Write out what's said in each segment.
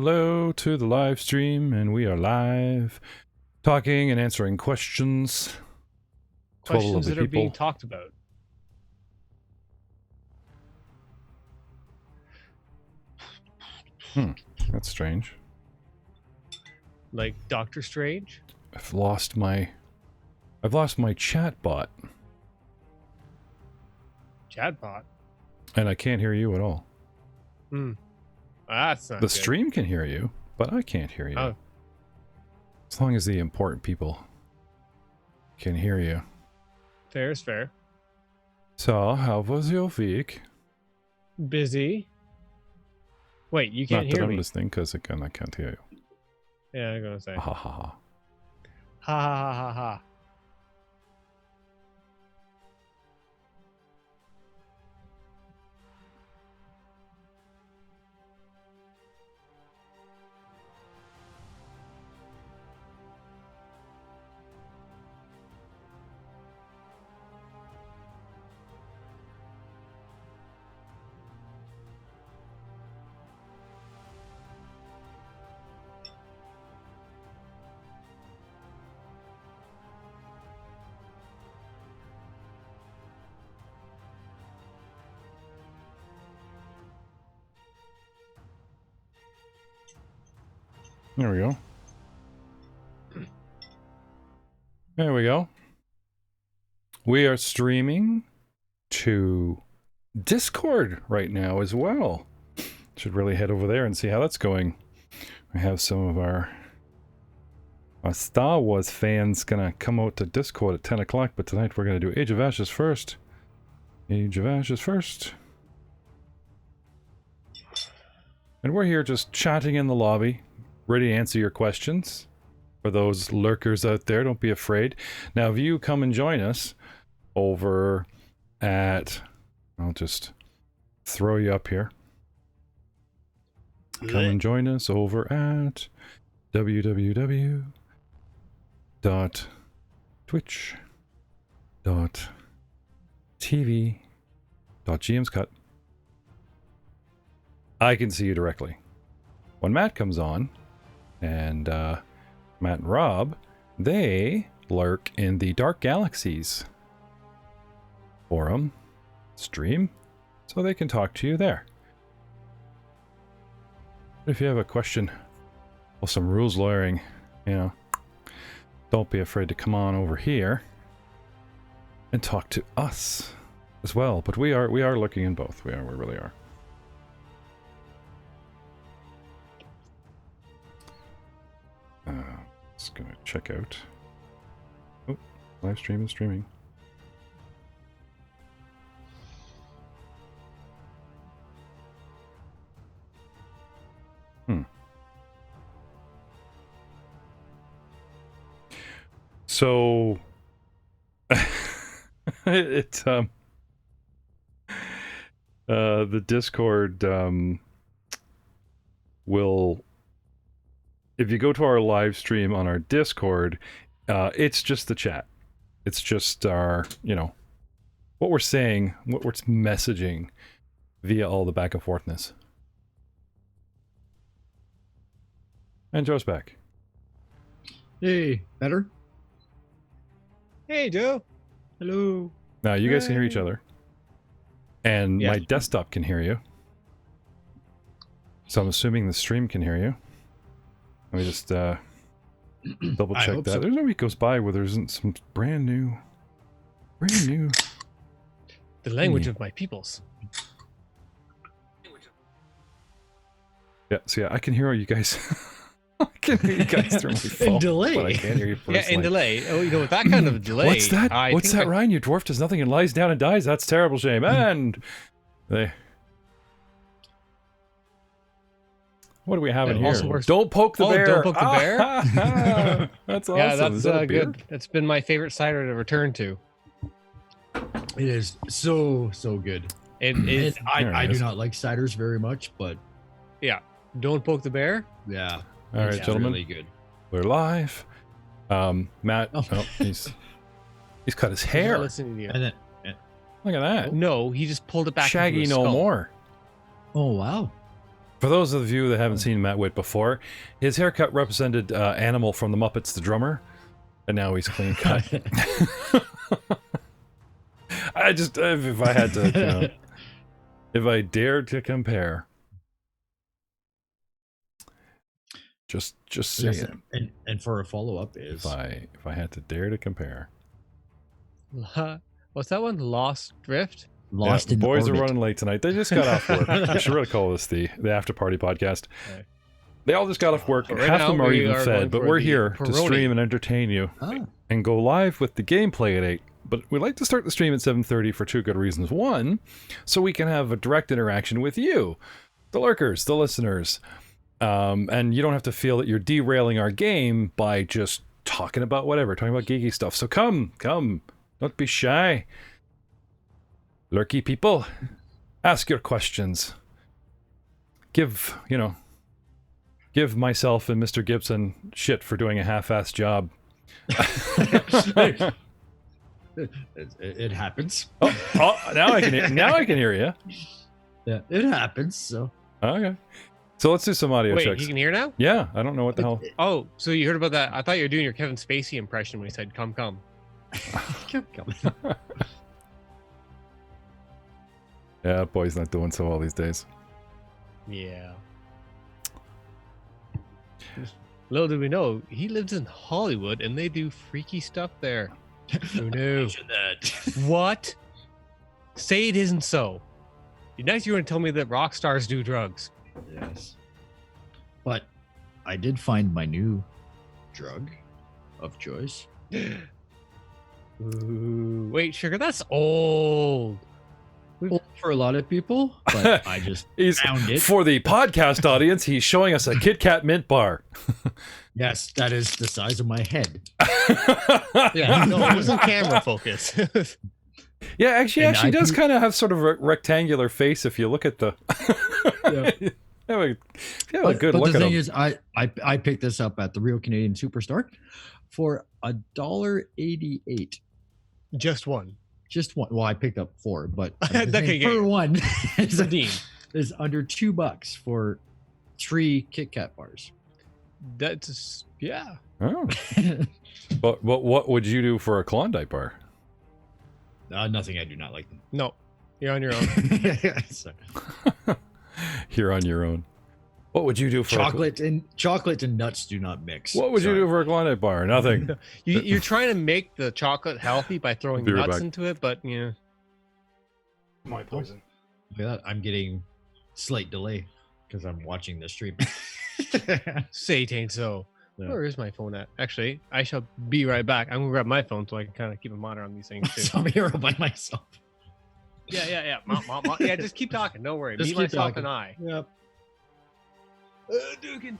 Hello to the live stream, and we are live, talking and answering questions. Questions that are being talked about. That's strange. Like Doctor Strange? I've lost my chat bot. Chatbot? And I can't hear you at all. That's not The good. stream can hear you, but I can't hear you. Oh. As long as the important people can hear you. Fair is fair. So, how was your week? Busy. Wait, you can't Not that hear I'm me. listening, because again, I can't hear you. Yeah, I'm gonna say. Ha ha ha ha. Ha ha ha ha ha. There we go. There we go. We are streaming to Discord right now as well. Should really head over there and see how that's going. We have some of our Star Wars fans gonna come out to Discord at 10 o'clock, but tonight we're gonna do Age of Ashes first. Age of Ashes first. And we're here just chatting in the lobby, ready to answer your questions. For those lurkers out there, don't be afraid. Now, if you come and join us over at... I'll just throw you up here. Come and join us over at www.twitch.tv.gmscut. I can see you directly. When Matt comes on, and Matt and Rob, they lurk in the Dark Galaxies forum stream, so they can talk to you there. If you have a question or some rules lawyering, you know, don't be afraid to come on over here and talk to us as well. But we are looking in both. We really are. Just gonna check out. Oh, live stream is streaming. So the Discord will, if you go to our live stream on our Discord, it's just the chat. It's just our, you know, what we're saying, what we're messaging via all the back and forthness. And Joe's back. Hey, better? Hey, Joe. Hello. Now you guys can hear each other. And Yeah. my desktop can hear you. So I'm assuming the stream can hear you. Let me just double I check hope that. so. There's no week goes by where there isn't some brand new. The language of my peoples. Yeah, so yeah, I can hear you guys. I can hear you guys through my phone. delay. But I can't hear you personally. Yeah, in delay. Oh, you know, with that kind of delay. What's that? I What's think that, Ryan? Your dwarf does nothing and lies down and dies. That's terrible shame. And they. What do we have in It here? also works- Don't poke the bear. Don't poke the bear? That's awesome. Yeah, that's Is that a beer? good. That's been my favorite cider to return to. It is so good. It And is. There it I do is. not like ciders very much, but Don't poke the bear. yeah. All right, it's gentlemen. really good. We're live. Matt, Oh. he's cut his He's not hair. listening to you. And then, Look at that. No, he just pulled it back. Shaggy into his no skull. more. oh wow. For those of you that haven't seen Matt Witt before, his haircut represented Animal from the Muppets, the drummer, and now he's clean cut. I just, if I had to, you know, if I dared to compare, just say it. And for a follow-up is... If I had to dare to compare. What's that one? Lost Drift? Lost Yeah, in boys orbit. are running late tonight. They just got off work. We should really call this the after party podcast. Okay. They all just got off work. Right Half now of them are we even are fed, going but for we're the here to Peroni. stream and entertain you Ah, and go live with the gameplay at 8. But we like to start the stream at 7:30 for two good reasons. One, so we can have a direct interaction with you, the lurkers, the listeners. And you don't have to feel that you're derailing our game by just talking about whatever, talking about geeky stuff. So come, don't be shy. Lurky people, ask your questions. Give myself and Mr. Gibson shit for doing a half-assed job. it happens. Oh, now I can hear you. Yeah, it happens. So Okay. So let's do some audio Wait, checks. you can hear now? Yeah, I don't know what the hell. Oh, so you heard about that? I thought you were doing your Kevin Spacey impression when he said, "Come, come." kept coming. Yeah, boy's not doing so well these days. Yeah. Little did we know, he lives in Hollywood and they do freaky stuff there. Who knew? What? Say it isn't so. Next, you were going to tell me that rock stars do drugs. Yes. But I did find my new drug of choice. Ooh, wait, Sugar, that's old. Well, for a lot of people, but I just He's found it. for the podcast audience. He's showing us a Kit Kat mint bar. Yes, that is the size of my head. Yeah, no, it wasn't camera focus. Yeah, actually, And I does do- kind of have sort of a rectangular face if you look at the. Yeah. Yeah, a good but look the at thing him. is, I picked this up at the Real Canadian Superstore for $1.88. Just one. Just one. Well, I picked up 4, but That can get per you. one is, Dean, is under $2 for 3 Kit Kat bars. that's, yeah. Oh. But what would you do for a Klondike bar? Nothing. I do not like them. No, you're on your own. So, You're on your own. What would you do for chocolate and nuts do not mix. What would you do for a Klondike bar? Nothing. You're trying to make the chocolate healthy by throwing Be right nuts back. into it, but yeah. My poison. Look at that. I'm getting slight delay because I'm watching the stream. Say it ain't so. Yeah. Where is my phone at? Actually, I shall be right back. I'm gonna grab my phone so I can kind of keep a monitor on these things too. So I'm here all by myself. Yeah. Yeah, just keep talking. Don't worry. Just Me, keep myself, talking. and I. Yep. Dukin.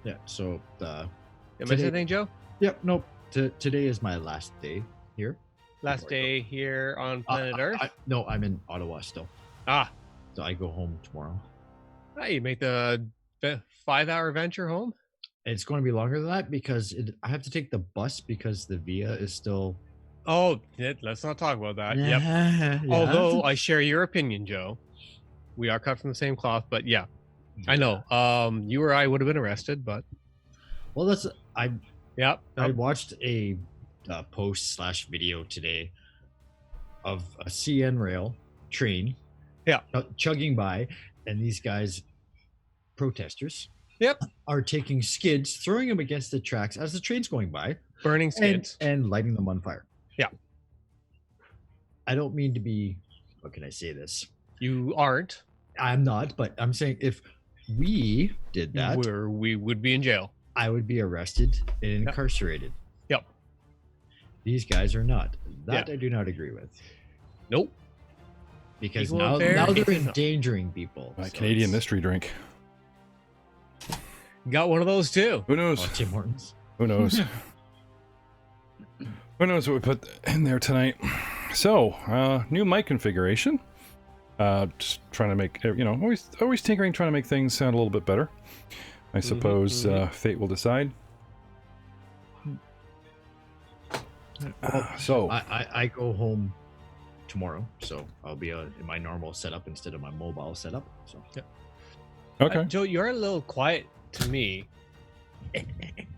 Yeah. So Am I Today- saying anything, Joe? yep. Nope. Today is my last day here. Last day here on planet Earth. No, I'm in Ottawa still. Ah, So I go home tomorrow. you make the 5-hour venture home. It's going to be longer than that because I have to take the bus because the Via is still. Oh, let's not talk about that. Yep. Yeah. Although I share your opinion, Joe. We are cut from the same cloth, but yeah, I know. You or I would have been arrested, but Well, that's yeah. I watched a post/video today of a CN rail train. Yeah. Chugging by, and these guys, protesters. Yep. Are taking skids, throwing them against the tracks as the train's going by, Burning skids. and lighting them on fire. Yeah. I don't mean to be. What can I say? This. You aren't. I'm not, but I'm saying if we did that, We would be in jail. I would be arrested and incarcerated. Yep. These guys are not. That Yeah. I do not agree with. Nope. Because Equal now, and fair, now they're it's not. endangering people. My So Canadian it's- mystery drink. Got one of those too. Who knows? Oh, Tim Hortons. Who knows? Who knows what we put in there tonight? So, new mic configuration. Just trying to make, always tinkering, trying to make things sound a little bit better. I suppose fate will decide. So I go home tomorrow, so I'll be in my normal setup instead of my mobile setup. So okay, Joe, you're a little quiet to me.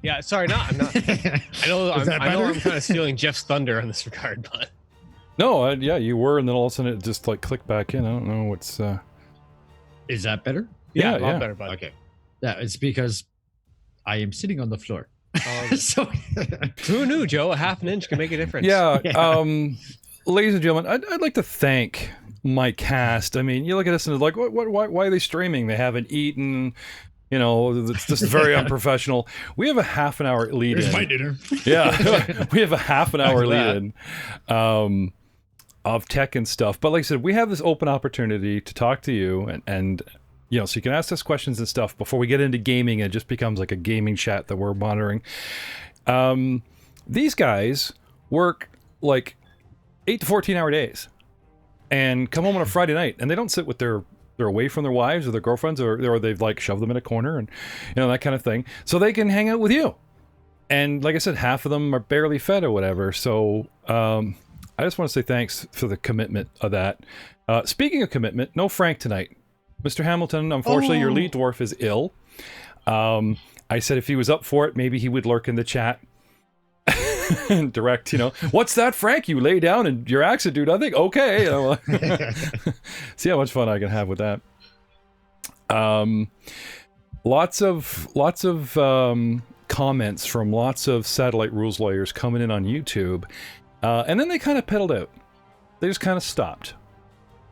Yeah, sorry, I'm not. I know I'm kind of stealing Jeff's thunder on this regard, but no, yeah, you were, and then all of a sudden it just like clicked back in. I don't know what's. Is that better? Yeah, a lot better, bud. Okay, yeah, it's because I am sitting on the floor. So who knew, Joe? A half an inch can make a difference. Yeah. Ladies and gentlemen, I'd like to thank my cast. I mean, you look at this and it's like, why are they streaming? They haven't eaten. It's just very unprofessional. We have a half an hour lead in. Here's my dinner. Yeah, we have a half an hour lead in of tech and stuff. But like I said, we have this open opportunity to talk to you and so you can ask us questions and stuff before we get into gaming. It just becomes like a gaming chat that we're monitoring. These guys work like 8 to 14-hour days and come home on a Friday night, and they don't sit with they're away from their wives or their girlfriends, or they've like shoved them in a corner and that kind of thing, so they can hang out with you. And like I said, half of them are barely fed or whatever. So I just want to say thanks for the commitment of that. Speaking of commitment, no Frank tonight. Mr. Hamilton, unfortunately, your lead dwarf is ill. I said if he was up for it, maybe he would lurk in the chat. And direct, what's that, Frank? You lay down and your axe do nothing? Okay. See how much fun I can have with that. Lots of comments from lots of satellite rules lawyers coming in on YouTube. And then they kind of peddled out. They just kind of stopped.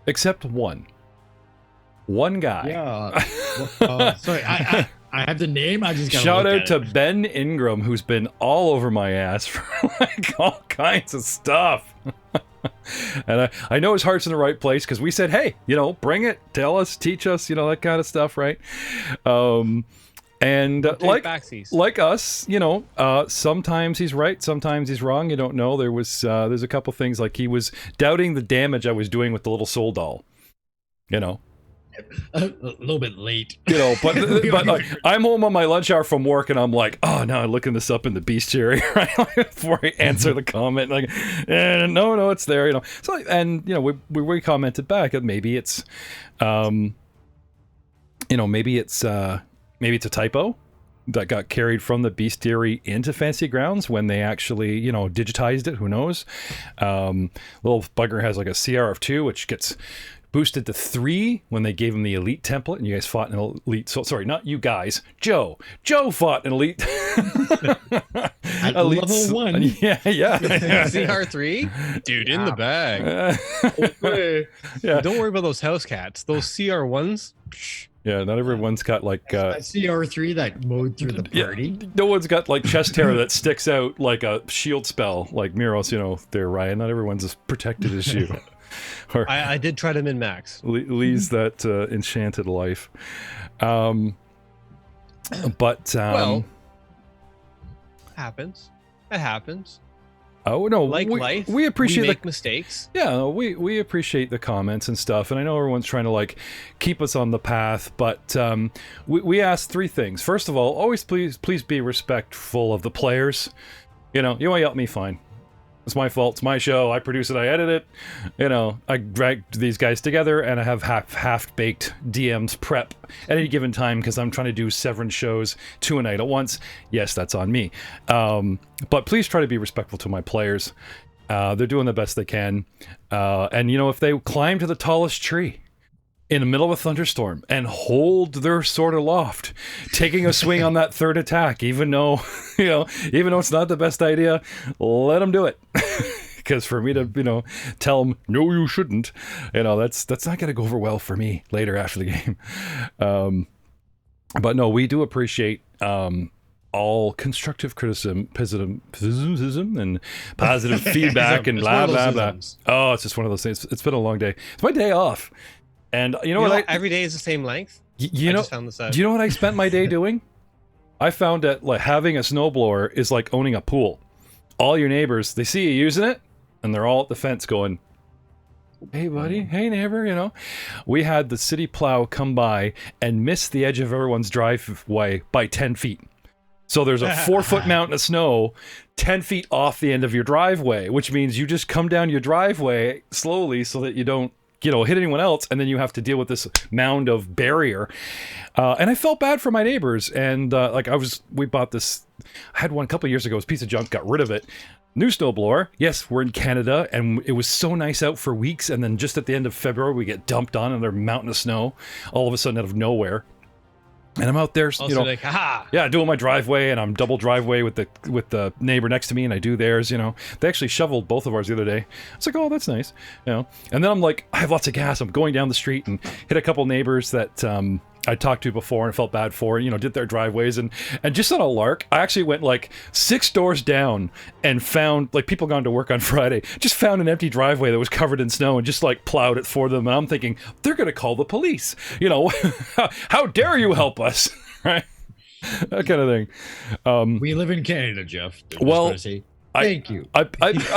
Except one guy. Yeah. Sorry, I have the name. I just got shout out to Ben Ingram, who's been all over my ass for like all kinds of stuff. And I know his heart's in the right place because we said, hey, bring it, tell us, teach us, that kind of stuff, right? And like us, sometimes he's right, sometimes he's wrong. You don't know. There's a couple things, like he was doubting the damage I was doing with the little soul doll. A little bit late, but like, I'm home on my lunch hour from work, and I'm like, oh no, I'm looking this up in the bestiary right before I answer the comment, like, no, it's there, So, and we commented back that maybe it's, maybe it's a typo that got carried from the bestiary into Fantasy Grounds when they actually, digitized it. Who knows? Little bugger has like a CR of 2, which gets boosted to 3 when they gave him the elite template, and you guys fought an elite. So sorry, not you guys. Joe fought an elite. At elite level 1. Yeah. CR3, dude, in the bag. Yeah. Don't worry about those house cats. Those CR1s. Yeah, not everyone's got like CR3 that mowed through the party. Yeah, no one's got like chest hair that sticks out like a shield spell, like Miros. There, Ryan. Not everyone's as protected as you. Or I did try to min-max. Lee's that enchanted life. Well, happens. It happens. Oh no! Life, we appreciate we make mistakes. Yeah, we appreciate the comments and stuff, and I know everyone's trying to like keep us on the path, but we ask 3 things. First of all, always please be respectful of the players. You want to yell at me, fine. It's my fault. It's my show. I produce it. I edit it. I drag these guys together, and I have half-baked DMs prep at any given time because I'm trying to do 7 shows 2 a night at once. Yes, that's on me. But please try to be respectful to my players. They're doing the best they can. And, if they climb to the tallest tree in the middle of a thunderstorm and hold their sword aloft, taking a swing on that 3rd attack, even though it's not the best idea, let them do it. Because for me to, tell them, no, you shouldn't, that's not going to go over well for me later after the game. But no, we do appreciate all constructive criticism and positive feedback and blah, blah, blah. Oh, it's just one of those things. It's been a long day. It's my day off. And every day is the same length. Just found this out. Do you know what I spent my day doing? I found that like having a snowblower is like owning a pool. All your neighbors, they see you using it, and they're all at the fence going, "Hey, buddy. Hey, neighbor." You know, we had the city plow come by and miss the edge of everyone's driveway by 10 feet. So there's a 4-foot mountain of snow 10 feet off the end of your driveway, which means you just come down your driveway slowly so that you don't, you know, hit anyone else, and then you have to deal with this mound of barrier. And I felt bad for my neighbors. And we bought this, I had one a couple years ago, it was a piece of junk, got rid of it. New snowblower. Yes, we're in Canada, and it was so nice out for weeks, and then just at the end of February, we get dumped on another mountain of snow, all of a sudden out of nowhere. And I'm out there, Also you know, like, ha! yeah, doing my driveway, and I'm double driveway with the neighbor next to me, and I do theirs, you know. They actually shoveled both of ours the other day. It's like, oh, that's nice, you know. And then I'm like, I have lots of gas. I'm going down the street and hit a couple neighbors that I talked to before and felt bad for, you know, did their driveways, and just on a lark, I actually went like 6 doors down and found, like, people gone to work on Friday, just found an empty driveway that was covered in snow and just like plowed it for them. And I'm thinking, they're gonna call the police, you know. How dare you help us, right? That kind of thing. We live in Canada, Jeff. Well, thank you. I've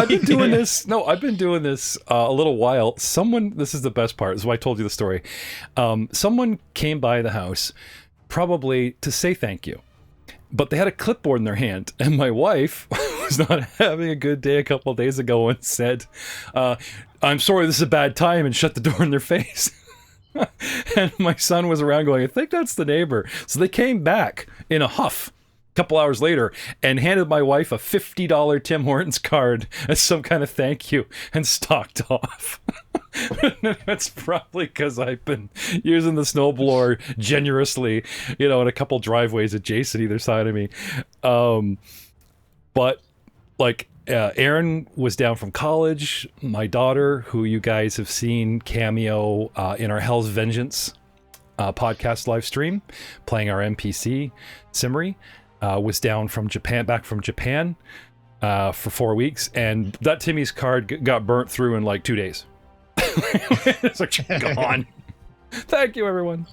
been doing this. No, I've been doing this a little while. This is the best part. This is why I told you the story. Someone came by the house, probably to say thank you, but they had a clipboard in their hand, and my wife was not having a good day a couple of days ago and said, "I'm sorry, this is a bad time," and shut the door in their face. And my son was around going, "I think that's the neighbor." So they came back in a huff couple hours later and handed my wife a $50 Tim Hortons card as some kind of thank you and stalked off. That's probably because I've been using the snowblower generously, you know, in a couple driveways adjacent either side of me. But like, Aaron was down from college. My daughter, who you guys have seen cameo in our Hell's Vengeance podcast live stream, playing our NPC, Simri, was down from Japan, back from Japan for 4 weeks, and that Timmy's card got burnt through in like 2 days. It's like, gone. Thank you, everyone.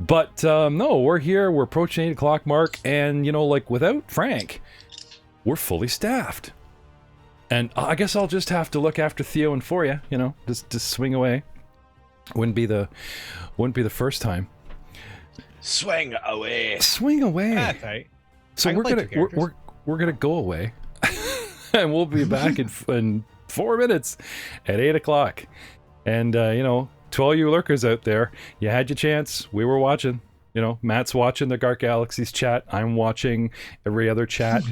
But no, we're here. We're approaching 8 o'clock mark, and you know, like, without Frank, we're fully staffed. And I guess I'll just have to look after Theo and Foria, you know, just swing away. Wouldn't be the first time. Swing away. Swing away. That's right. So we're gonna go away, and we'll be back in 4 minutes at 8 o'clock. And you know, to all you lurkers out there, you had your chance. We were watching. You know, Matt's watching the Gark Galaxies chat. I'm watching every other chat.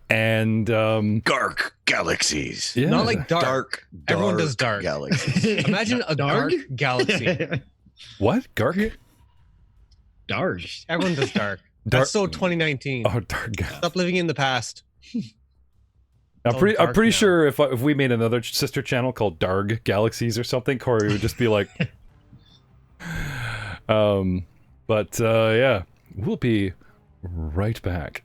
And Gark Galaxies. Yeah. Not like dark. Everyone does dark. Galaxies. Imagine a dark galaxy. What? Gark? Dark. Everyone does dark. Dark. That's so 2019. Oh, Dark. Stop living in the past. I'm all pretty dark now. sure if we made another sister channel called Darg Galaxies or something, Corey would just be like, But yeah, we'll be right back.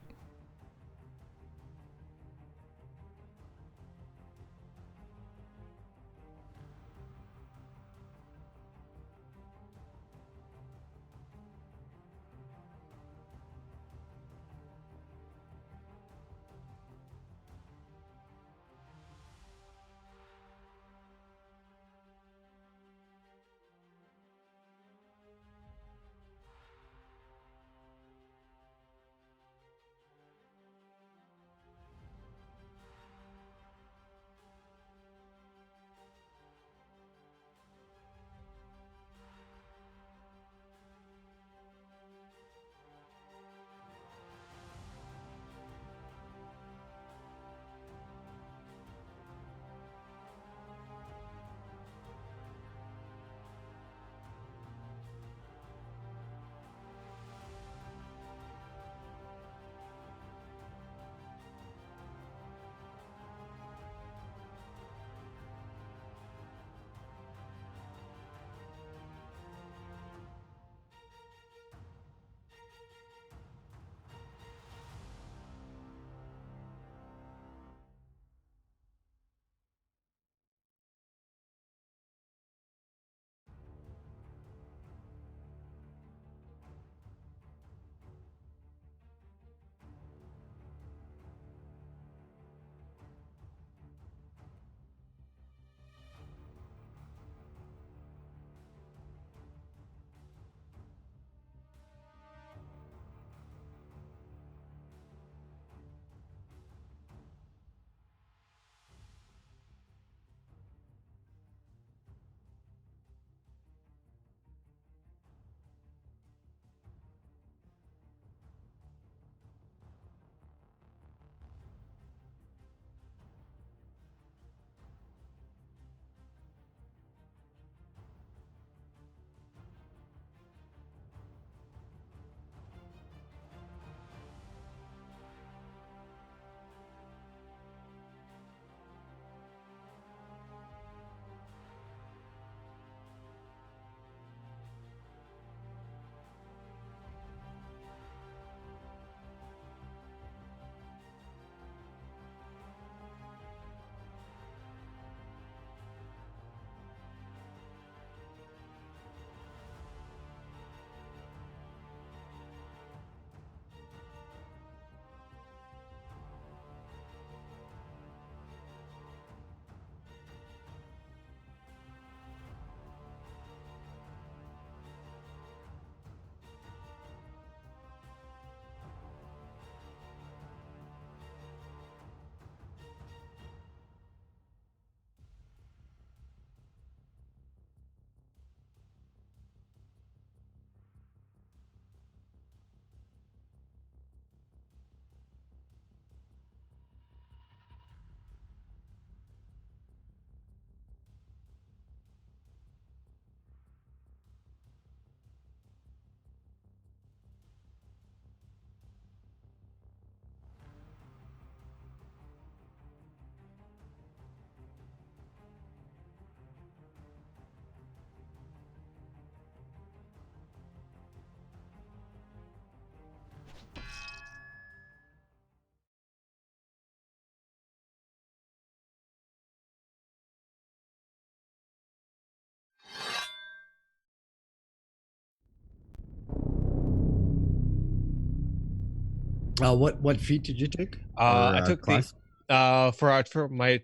What feat did you take? I Or, took class?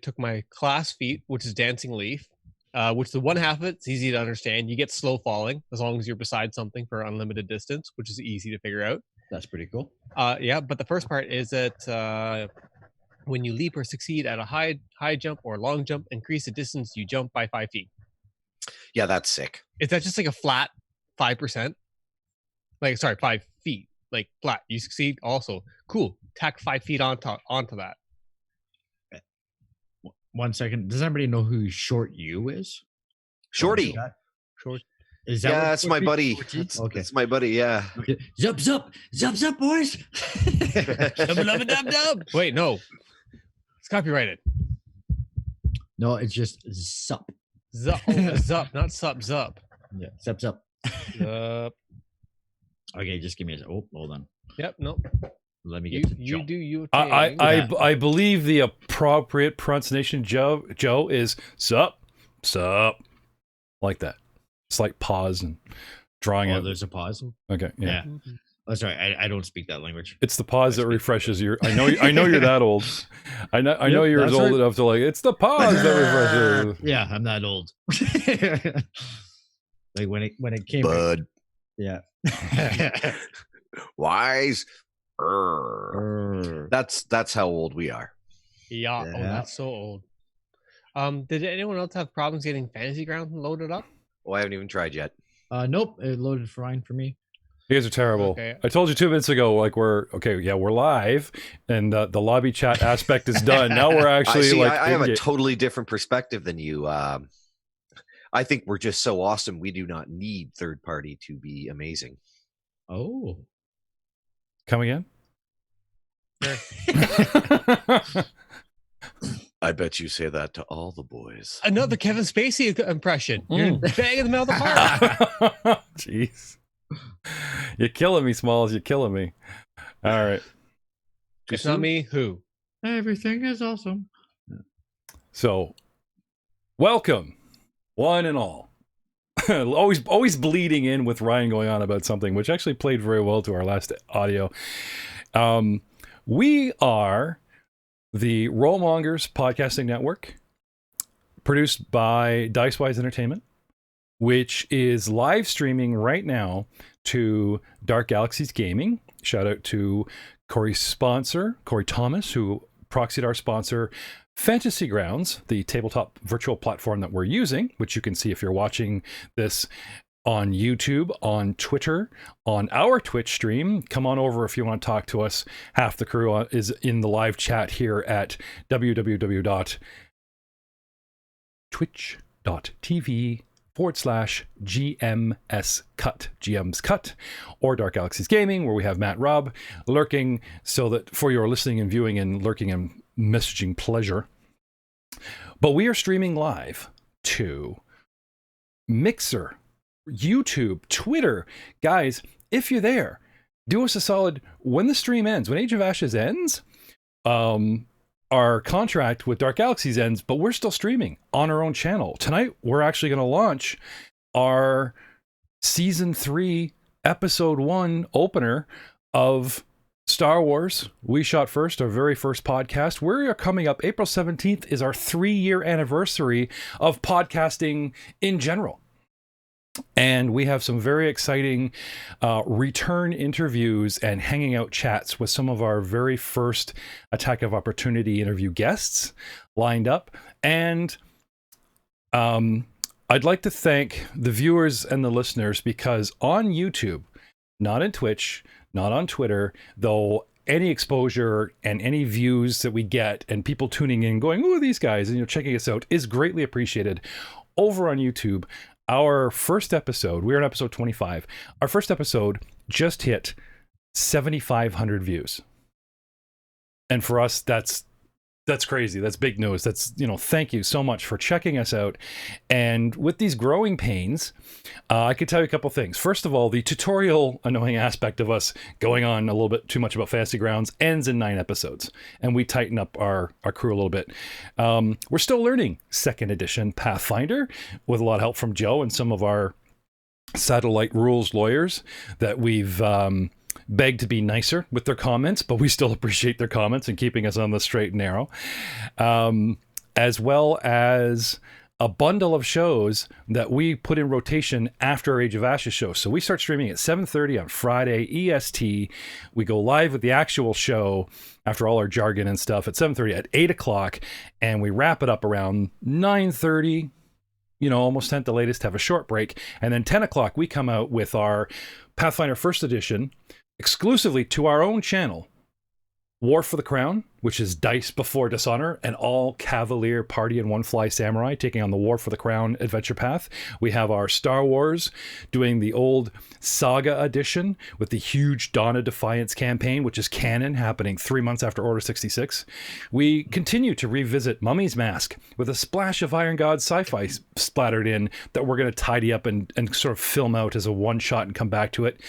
took my class feat, which is Dancing Leaf, which the one half of it's easy to understand. You get slow falling as long as you're beside something for unlimited distance, which is easy to figure out. That's pretty cool. Yeah, but the first part is that when you leap or succeed at a high jump or long jump, increase the distance you jump by 5 feet. Yeah, that's sick. Is that just like a flat 5%? Like, sorry, 5 feet. Like flat. You succeed also. Cool. Tack 5 feet onto that. 1 second. Does anybody know who Short U is? Shorty. Short. Is that Yeah, what that's my Short buddy. U- That's, Okay. that's my buddy. Yeah. Okay. Zup, boys. Dub. Wait, no. It's copyrighted. No, it's just zup. Zup. Oh, zup, not sup, zup. Yeah, zup. Zup. Okay, just give me a. Oh, hold on. Yep, no. Let me You, get to you jump. do your I thing. I believe the appropriate pronunciation, Joe, is sup, like that. It's like pause and drawing Oh, out. there's a pause. Okay, yeah. Mhm. Oh, sorry, I don't speak that language. It's the pause that refreshes your. I know you're that old. I know Yep, you're as that's old right. enough to like. It's the pause that refreshes. Yeah, I'm that old. Like when it came. Bud. Yeah. Wise. That's how old we are. Yeah. Oh, Yeah. that's so old. Did anyone else have problems getting Fantasy Ground loaded up? Oh, I haven't even tried yet. Nope, it loaded fine for me. You guys are terrible. Okay. I told you 2 minutes ago, like we're live, and the lobby chat aspect is done. Now we're actually I have a in-game. totally different perspective than you. I think we're just so awesome. We do not need third party to be amazing. Oh. Come again? I bet you say that to all the boys. Another Kevin Spacey impression. You're banging them out of the park. Jeez. You're killing me, Smalls. You're killing me. All right. If not me, who? Everything is awesome. So, welcome, one and all. always bleeding in with Ryan going on about something, which actually played very well to our last audio. We are the Rollmongers Podcasting Network, produced by Dicewise Entertainment, which is live streaming right now to Dark Galaxies Gaming. Shout out to Corey's sponsor, Corey Thomas, who proxied our sponsor, Fantasy Grounds, the tabletop virtual platform that we're using, which you can see if you're watching this on YouTube, on Twitter, on our Twitch stream. Come on over if you want to talk to us. Half the crew is in the live chat here at www.twitch.tv/GMS Cut, or Dark Galaxies Gaming, where we have Matt Robb lurking, so that for your listening and viewing and lurking and messaging pleasure. But we are streaming live to Mixer, YouTube, Twitter. Guys, if you're there, do us a solid. When the stream ends, when Age of Ashes ends, our contract with Dark Galaxies ends, but we're still streaming on our own channel. Tonight, we're actually going to launch our Season 3, Episode 1 opener of Star Wars We Shot First, our very first podcast. We are coming up. April 17th is our 3-year anniversary of podcasting in general. And we have some very exciting return interviews and hanging out chats with some of our very first Attack of Opportunity interview guests lined up. And I'd like to thank the viewers and the listeners, because on YouTube, not in Twitch, not on Twitter, though any exposure and any views that we get and people tuning in going, "Ooh, these guys," and checking us out is greatly appreciated. Over on YouTube, our first episode, we're on episode 25. Our first episode just hit 7,500 views. And for us, that's crazy. That's big news. That's, thank you so much for checking us out. And with these growing pains, I could tell you a couple things. First of all, the tutorial annoying aspect of us going on a little bit too much about Fantasy Grounds ends in 9 episodes. And we tighten up our crew a little bit. We're still learning 2nd edition Pathfinder with a lot of help from Joe and some of our satellite rules lawyers that we've beg to be nicer with their comments, but we still appreciate their comments and keeping us on the straight and narrow. As well as a bundle of shows that we put in rotation after our Age of Ashes show. So we start streaming at 7:30 on Friday EST. We go live with the actual show after all our jargon and stuff at 7:30 at 8 o'clock, and we wrap it up around 9:30. Almost 10 at the latest, have a short break. And then 10 o'clock, we come out with our Pathfinder First Edition exclusively to our own channel. War for the Crown, which is Dice Before Dishonor, an all-Cavalier party and one-fly samurai taking on the War for the Crown adventure path. We have our Star Wars doing the old Saga edition with the huge Dawn of Defiance campaign, which is canon, happening 3 months after Order 66. We continue to revisit Mummy's Mask with a splash of Iron God sci-fi splattered in that we're going to tidy up and sort of film out as a one-shot and come back to it.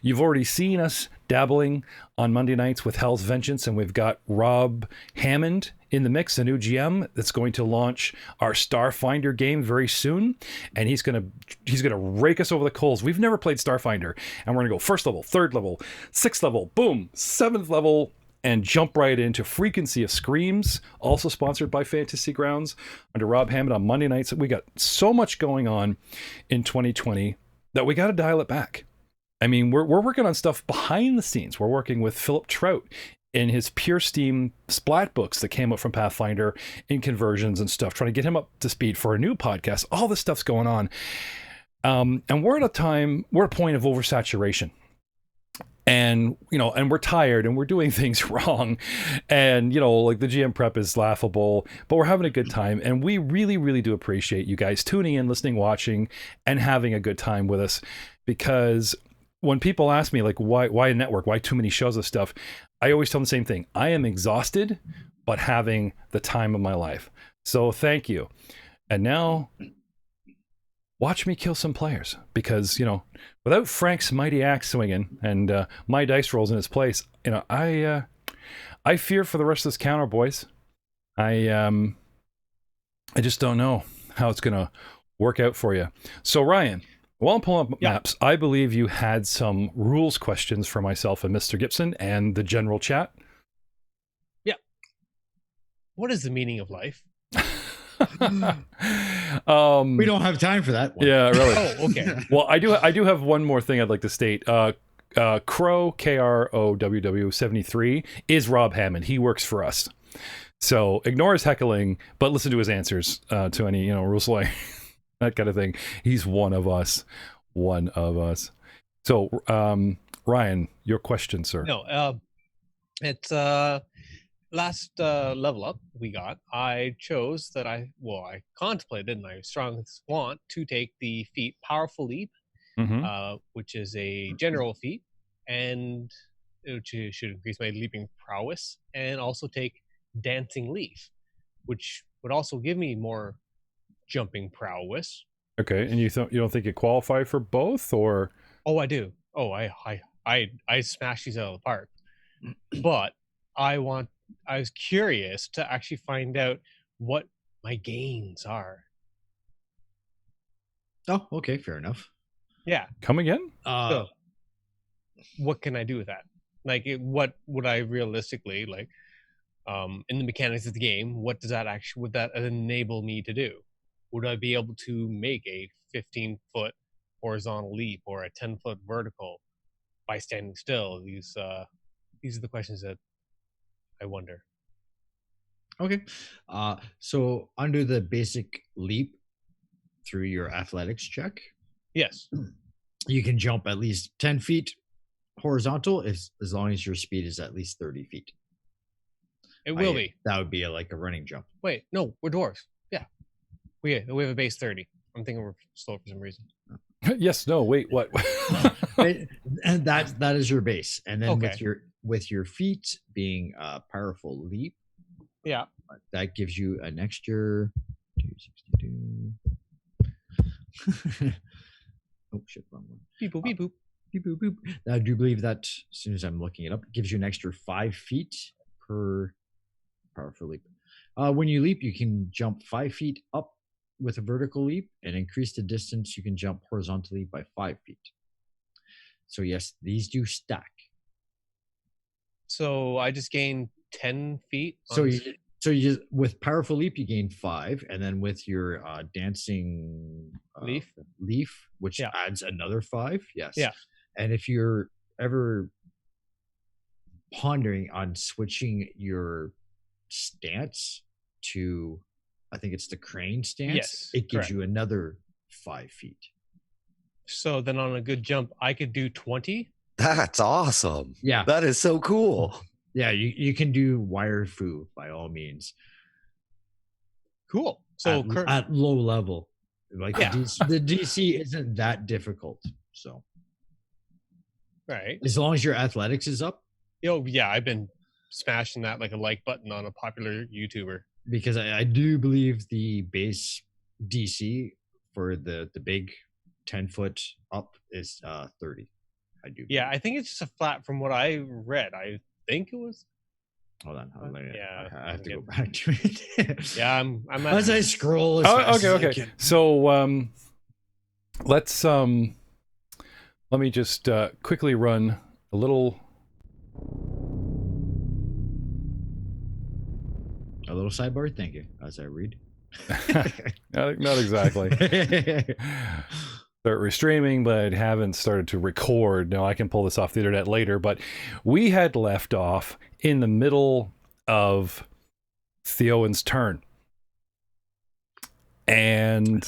You've already seen us dabbling on Monday nights with Hell's Vengeance, and we've got Rob Hammond in the mix, a new GM that's going to launch our Starfinder game very soon, and he's gonna rake us over the coals. We've never played Starfinder, and we're gonna go first level, third level, sixth level, boom, seventh level, and jump right into Frequency of Screams, also sponsored by Fantasy Grounds under Rob Hammond on Monday nights. We got so much going on in 2020 that we got to dial it back. I mean, we're working on stuff behind the scenes. We're working with Philip Trout in his Pure Steam Splat books that came up from Pathfinder in conversions and stuff, trying to get him up to speed for a new podcast. All this stuff's going on. And we're at a point of oversaturation. And, and we're tired and we're doing things wrong. And, like the GM prep is laughable, but we're having a good time. And we really, really do appreciate you guys tuning in, listening, watching, and having a good time with us. Because when people ask me, like, why a network, why too many shows of stuff, I always tell them the same thing. I am exhausted, but having the time of my life. So thank you. And now, watch me kill some players. Because, without Frank's mighty axe swinging and my dice rolls in his place, I fear for the rest of this counter, boys. I just don't know how it's going to work out for you. So, Ryan, while I'm pulling up maps, I believe you had some rules questions for myself and Mr. Gibson and the general chat. Yeah. What is the meaning of life? We don't have time for that one. Yeah, really. Oh, okay. Well, I do have one more thing I'd like to state. Crow, KROWW 73 is Rob Hammond. He works for us. So ignore his heckling, but listen to his answers to any, rules like that kind of thing. He's one of us. One of us. So, Ryan, your question, sir. No, it's last level up we got. I chose that I contemplated and I strongly want to take the feat Powerful Leap, which is a general feat, and which should increase my leaping prowess, and also take Dancing Leaf, which would also give me more jumping prowess. Okay, and you don't think you qualify for both, or? Oh, I do. Oh, I smash these out of the park. But I was curious to actually find out what my gains are. Oh, okay, fair enough. Yeah. Come again? So, what can I do with that? Like, what would I realistically like? In the mechanics of the game, would that enable me to do? Would I be able to make a 15-foot horizontal leap or a 10-foot vertical by standing still? These are the questions that I wonder. Okay. So under the basic leap through your athletics check, Yes. you can jump at least 10 feet horizontal as long as your speed is at least 30 feet. It will be. That would be like a running jump. Wait, no, we're dwarves. Yeah. We have a base 30. I'm thinking we're slow for some reason. Yes, no, wait, what? And that is your base. And then Okay. with your feet being a powerful leap, Yeah. that gives you an extra 262. Oh shit, wrong one. Beep boop, beep boop. Beep, boop, boop. I do believe that as soon as I'm looking it up, it gives you an extra 5 feet per powerful leap. When you leap, you can jump 5 feet up with a vertical leap and increase the distance you can jump horizontally by 5 feet. So yes, these do stack. So I just gained 10 feet. So you with powerful leap you gain 5, and then with your dancing leaf, which adds another 5. Yes. Yeah. And if you're ever pondering on switching your stance to, I think it's the crane stance. Yes, it gives correct. you another 5 feet. So then on a good jump, I could do 20. That's awesome. Yeah. That is so cool. Yeah, you can do wire foo by all means. Cool. So at low level, like the DC isn't that difficult. So, right. As long as your athletics is up. Oh yeah, I've been smashing that like a like button on a popular YouTuber. Because I do believe the base DC for the big 10-foot up is 30. I do. Yeah, I think it's just a flat from what I read. I think it was. Hold on. Yeah, I have to go back to it. Yeah, I'm as I scroll. Okay. So let's let me just quickly run a little sidebar. Thank you. As I read. not exactly. Start restreaming, but haven't started to record. Now I can pull this off the internet later, but we had left off in the middle of Theowen's turn. And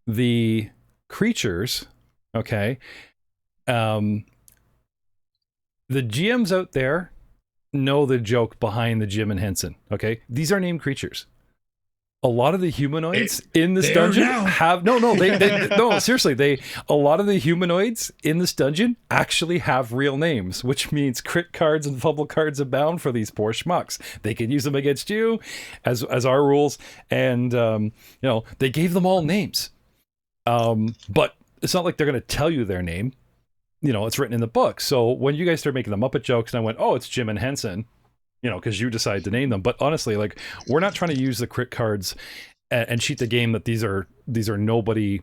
the creatures, okay, the GMs out there know the joke behind the Jim and Henson, okay? These are named creatures. A lot of the humanoids in this dungeon have no, seriously, a lot of the humanoids in this dungeon actually have real names, which means crit cards and fumble cards abound for these poor schmucks. They can use them against you as our rules, and they gave them all names. But it's not like they're going to tell you their name. It's written in the book. So when you guys start making the Muppet jokes and I went, "Oh, it's Jim and Henson," because you decided to name them. But honestly, like, we're not trying to use the crit cards and cheat the game that these are nobody,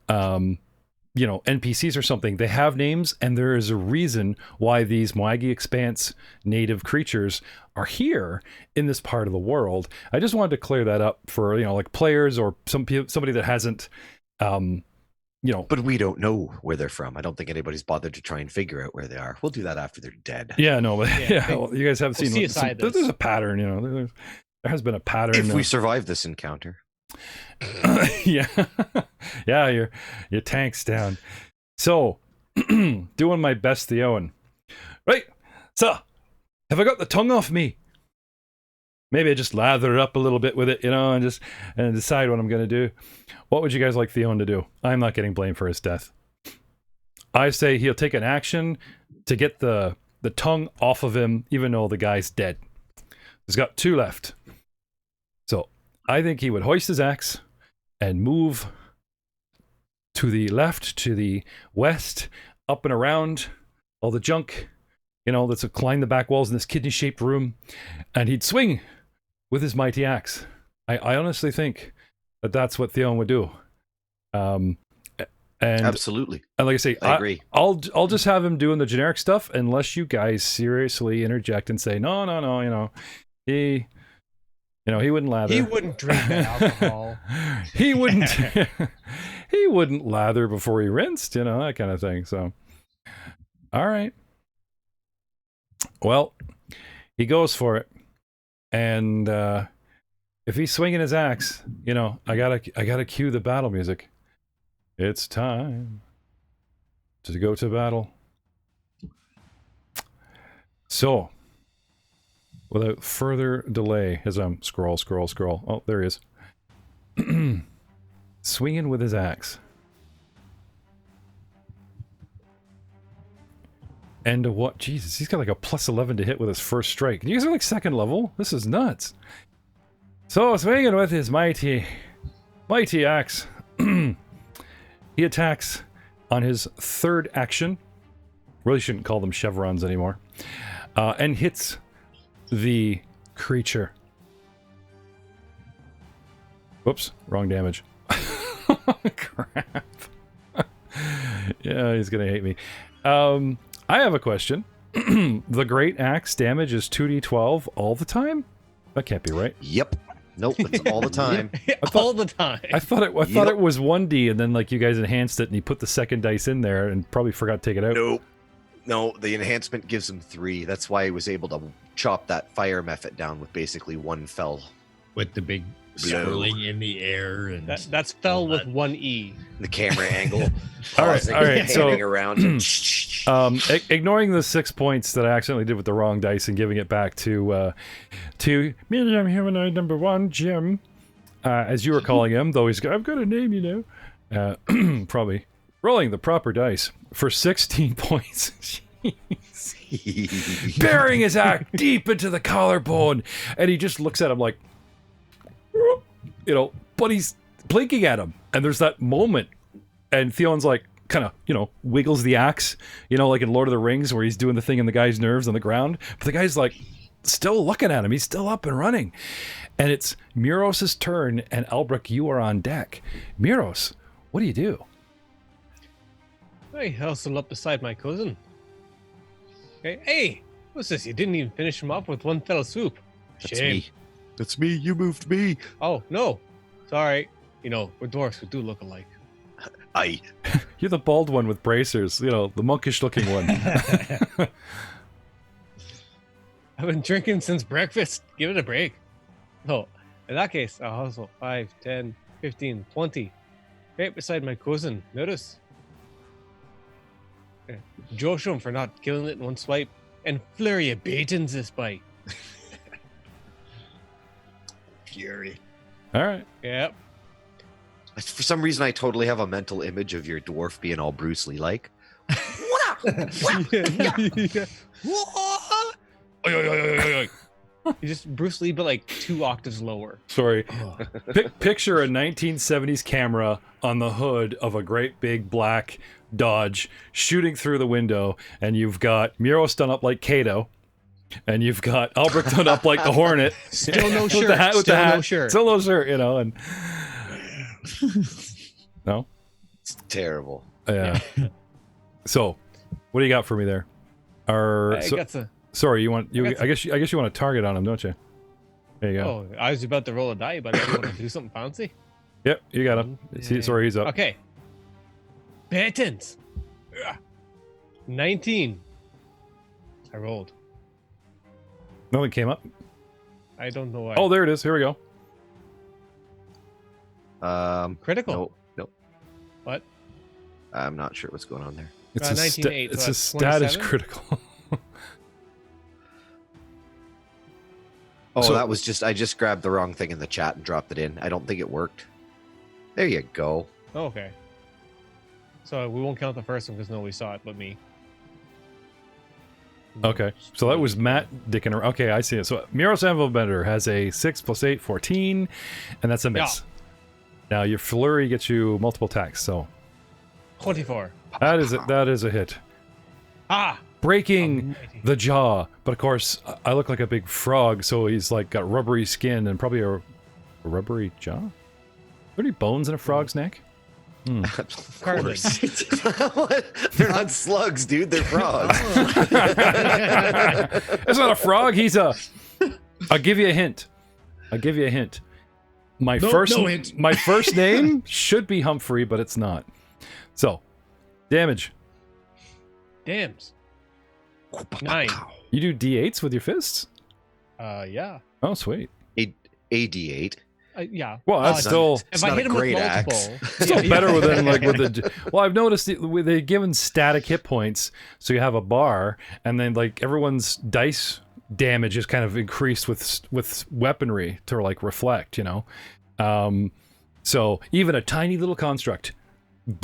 NPCs or something. They have names, and there is a reason why these Moagi Expanse native creatures are here in this part of the world. I just wanted to clear that up for, like players or somebody that hasn't, But we don't know where they're from. I don't think anybody's bothered to try and figure out where they are. We'll do that after they're dead. Yeah, no, but well, you guys have seen. There's a pattern, there has been a pattern. If we survive this encounter. Yeah, your tank's down. So, doing my best, Theowen. Right, so have I got the tongue off me? Maybe I just lather it up a little bit with it, and decide what I'm going to do. What would you guys like Theowen to do? I'm not getting blamed for his death. I say he'll take an action to get the tongue off of him, even though the guy's dead. He's got 2 left. So I think he would hoist his axe and move to the left, to the west, up and around all the junk, that's climbed the back walls in this kidney-shaped room, and he'd swing with his mighty axe. I honestly think that's what Theowen would do. And absolutely. And like I say, I agree. I'll just have him doing the generic stuff unless you guys seriously interject and say, no, he wouldn't lather. He wouldn't drink that alcohol. he wouldn't lather before he rinsed, that kind of thing. So, all right. Well, he goes for it. And if he's swinging his axe, I gotta cue the battle music. It's time to go to battle. So, without further delay, as I'm scroll. Oh, there he is. Swinging with his axe. And what? Jesus, he's got like a +11 to hit with his first strike. You guys are like 2nd level. This is nuts. So, swinging with his mighty axe, he attacks on his 3rd action. Really shouldn't call them chevrons anymore. And hits the creature. Whoops, wrong damage. Crap. Yeah, he's gonna hate me. I have a question. The great axe damage is 2d12 all the time? That can't be right. Yep. Nope, it's all the time. All the time. I thought it was 1d, and then like you guys enhanced it, and you put the second dice in there, and probably forgot to take it out. Nope. No, the enhancement gives him 3. That's why he was able to chop that fire method down with basically one fell. With the big swirling in the air and That's fell with one E. The camera angle. All right, so panning around. And ignoring the 6 points that I accidentally did with the wrong dice and giving it back to Medium Humanoid number 1, Jim, as you were calling him, though I've got a name, you know. Probably rolling the proper dice for 16 points. Jeez. Burying his axe deep into the collarbone, and he just looks at him like, you know, but he's blinking at him, and there's that moment, and Theon's like, kind of, you know, wiggles the axe, you know, like in Lord of the Rings where he's doing the thing in the guy's nerves on the ground, but the guy's like still looking at him. He's still up and running, and it's Muros' turn, and Albrecht, you are on deck. Muros, what do you do? I hustle up beside my cousin. Hey, what's this? You didn't even finish him off with one fell swoop. That's Shame. me. That's me. You moved me. Oh, no. Sorry. You know, we're dwarfs. We do look alike. You're the bald one with bracers, you know, the monkish looking one. I've been drinking since breakfast. Give it a break. Oh, in that case, I'll hustle 5, 10, 15, 20. Right beside my cousin. Notice. Josh him for not killing it in one swipe, and flurry of batons this bite. fury. All right. Yep. For some reason, I totally have a mental image of your dwarf being all Bruce Lee like. He's just Bruce Lee, but like 2 octaves lower. Sorry. Picture a 1970s camera on the hood of a great big black Dodge shooting through the window, and you've got Muros done up like Kato, and you've got Albrecht done up like the Hornet. Still no shirt. No shirt. Still no shirt, you know, and no? It's terrible. Yeah. So, what do you got for me there? Sorry, I guess you want a target on him, don't you? There you go. Oh, I was about to roll a die, but I want to do something fancy. Yep, you got him. Sorry, he's up. Okay. Patents. 19. I rolled. Nothing came up. I don't know why. Oh, there it is. Here we go. Critical. Nope. What? I'm not sure what's going on there. It's 19.8, it's so a status 27? critical. Oh, So- that was just, I just grabbed the wrong thing in the chat and dropped it in. I don't think it worked. There you go. Oh, okay. So we won't count the first one because nobody saw it but me. Okay, so that was Matt dicking around. Okay, I see it. So Muros Anvil Bender has a 6 + 8, 14, and that's a miss. Now your flurry gets you multiple attacks, so 24. that is a hit. Ah! Breaking the jaw, but of course I look like a big frog, so he's like got rubbery skin and probably a rubbery jaw. Are there any bones in a frog's neck? Of Cartilage. They're not slugs, dude. They're frogs. It's not a frog. He's a. I'll give you a hint. My first name should be Humphrey, but it's not. So, damage. Dams. 9. You do D8s with your fists? Yeah. Oh, sweet. A D8. Yeah. Well, that's still If I hit him with multiple, still better than like with the. Well, I've noticed they've given static hit points, so you have a bar, and then like everyone's dice damage is kind of increased with weaponry to like reflect, you know. So even a tiny little construct,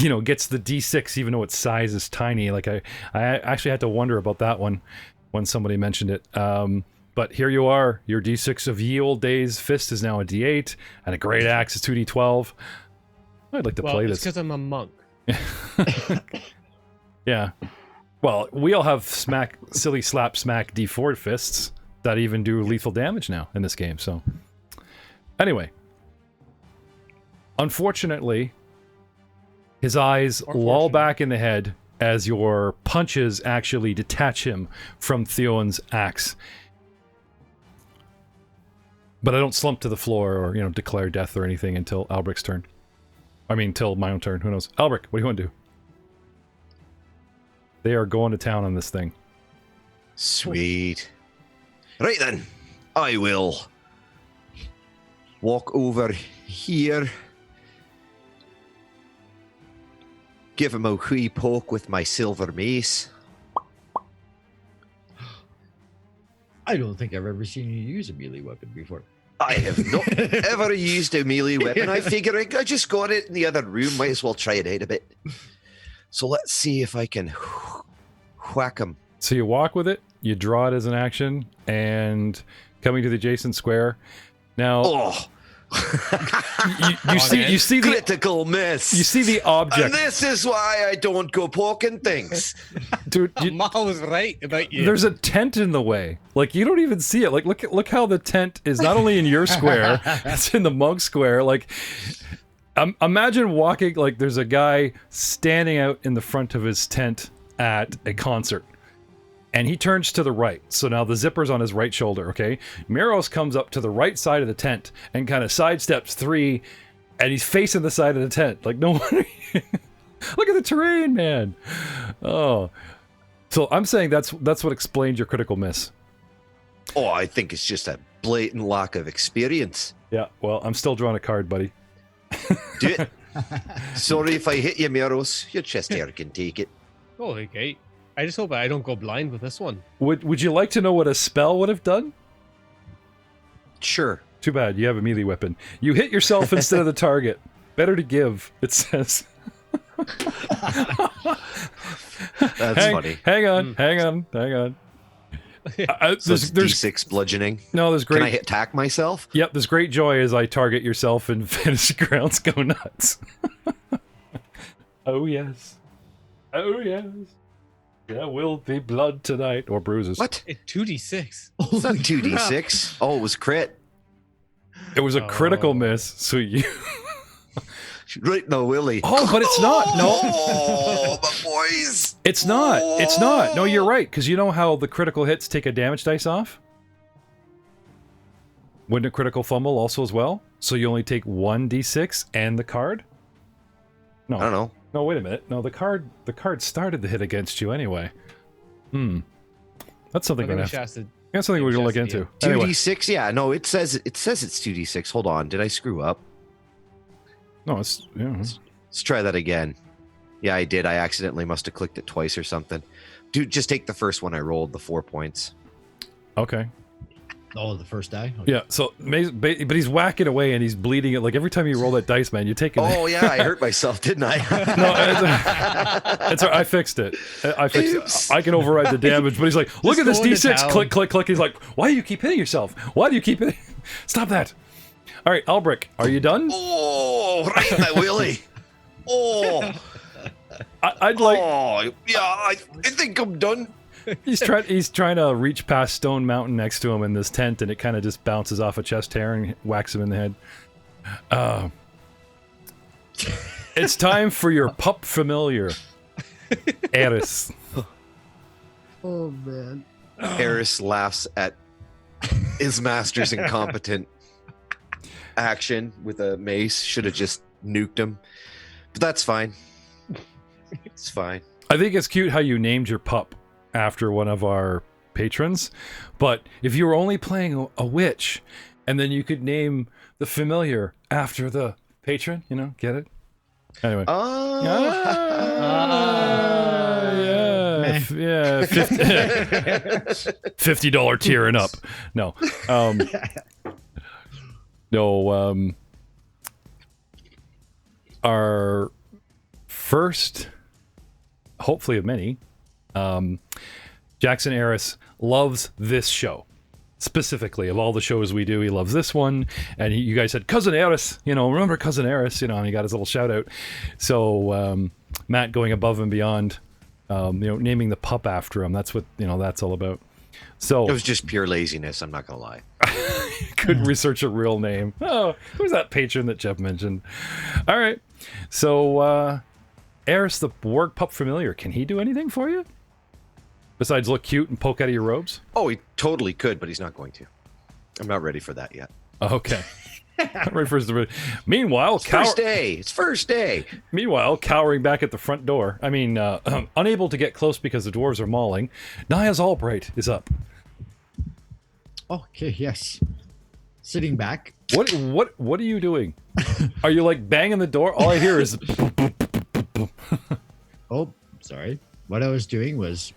you know, gets the D6 even though its size is tiny. Like I actually had to wonder about that one when somebody mentioned it. But here you are, your D6 of ye old days fist is now a D8, and a great axe is 2D12. I'd like to play it's this. because I'm a monk. Yeah. Well, we all have silly slap smack D4 fists that even do lethal damage now in this game, so. Anyway. Unfortunately, His eyes Or loll fortunate. back in the head as your punches actually detach him from Theon's axe. But I don't slump to the floor or, declare death or anything until Albric's turn. I mean, till my own turn. Who knows? Albric, what do you want to do? They are going to town on this thing. Sweet. Right then, I will walk over here. Give him a wee poke with my silver mace. I don't think I've ever seen you use a melee weapon before. I have not ever used a melee weapon. I figure I just got it in the other room. Might as well try it out a bit. So let's see if I can whack him. So you walk with it, you draw it as an action, and coming to the adjacent square. Now, Oh, you see the critical miss. you see the object, And this is why I don't go poking things. dude. Ma was right about you. There's a tent in the way. Like, you don't even see it. Like, look how the tent is not only in your square, it's in the monk square. Like, imagine walking, like, there's a guy standing out in the front of his tent at a concert. And he turns to the right. So now the zipper's on his right shoulder, okay? Miros comes up to the right side of the tent and kind of sidesteps 3, and he's facing the side of the tent. Like, no wonder. Look at the terrain, man. Oh. So I'm saying that's what explains your critical miss. Oh, I think it's just a blatant lack of experience. Yeah, well, I'm still drawing a card, buddy. Do it. Sorry if I hit you, Miros. Your chest hair can take it. Oh, okay. I just hope I don't go blind with this one. Would you like to know what a spell would have done? Sure. Too bad, you have a melee weapon. You hit yourself instead of the target. Better to give, it says. That's funny. Hang on. So it's D6 bludgeoning. There's great. Can I attack myself? Yep, there's great joy as I target yourself and fantasy grounds go nuts. Oh yes. There will be blood tonight, or bruises. What? 2d6. It's not 2d6. Oh, it was crit. It was a critical miss, so you. Right in the willy. Oh, but it's not. No, Oh, my boys. it's not. It's not. No, you're right, because you know how the critical hits take a damage dice off? Wouldn't a critical fumble also as well? So you only take 1d6 and the card? No. I don't know. No, wait a minute. No, the card started the hit against you anyway. That's something Maybe we're that's something we're gonna look into. Anyway. 2d6? Yeah, no, it says it's 2d6. Hold on. Did I screw up? No, it's Let's try that again. Yeah, I did. I accidentally must have clicked it twice or something. Dude, just take the first one I rolled, the 4 points. okay. Oh, the first die? Okay. Yeah, so but he's whacking away and he's bleeding it. Like every time you roll that dice, man, you're taking. Oh, yeah, I hurt myself, didn't I? No, it's I fixed it. I fixed it. I can override the damage, but he's like, look at this going to D6, town. click, click, click. He's like, why do you keep hitting yourself? Why do you keep hitting? Stop that. All right, Albric, are you done? Oh, right in that willy. Oh, I'd like. oh, yeah, I think I'm done. He's trying to reach past Stone Mountain next to him in this tent, and it kind of just bounces off a chest hair and whacks him in the head. It's time for your pup familiar, Eris. Oh, man. Eris laughs at his master's incompetent action with a mace. Should have just nuked him. But that's fine. It's fine. I think it's cute how you named your pup after one of our patrons, but if you were only playing a witch, and then you could name the familiar after the patron, get it? Anyway. Oh. Yeah, $50 tier and up. No. Our first, hopefully of many, Jackson Eris loves this show. Specifically, of all the shows we do, he loves this one. And you guys said, Cousin Eris, remember Cousin Eris, and he got his little shout out. So Matt going above and beyond, naming the pup after him. That's what, that's all about. So It was just pure laziness, I'm not going to lie. couldn't research a real name. Oh, who's that patron that Jeff mentioned? All right. So Eris, the warg pup familiar, can he do anything for you? Besides look cute and poke out of your robes? Oh, he totally could, but he's not going to. I'm not ready for that yet. Okay. Right first. Meanwhile, It's first day. It's first day. Meanwhile, cowering back at the front door. I mean, unable to get close because the dwarves are mauling. Nia's Albright is up. Oh, okay, yes. Sitting back. What are you doing? Are you like banging the door? All I hear is. Oh, sorry. What I was doing was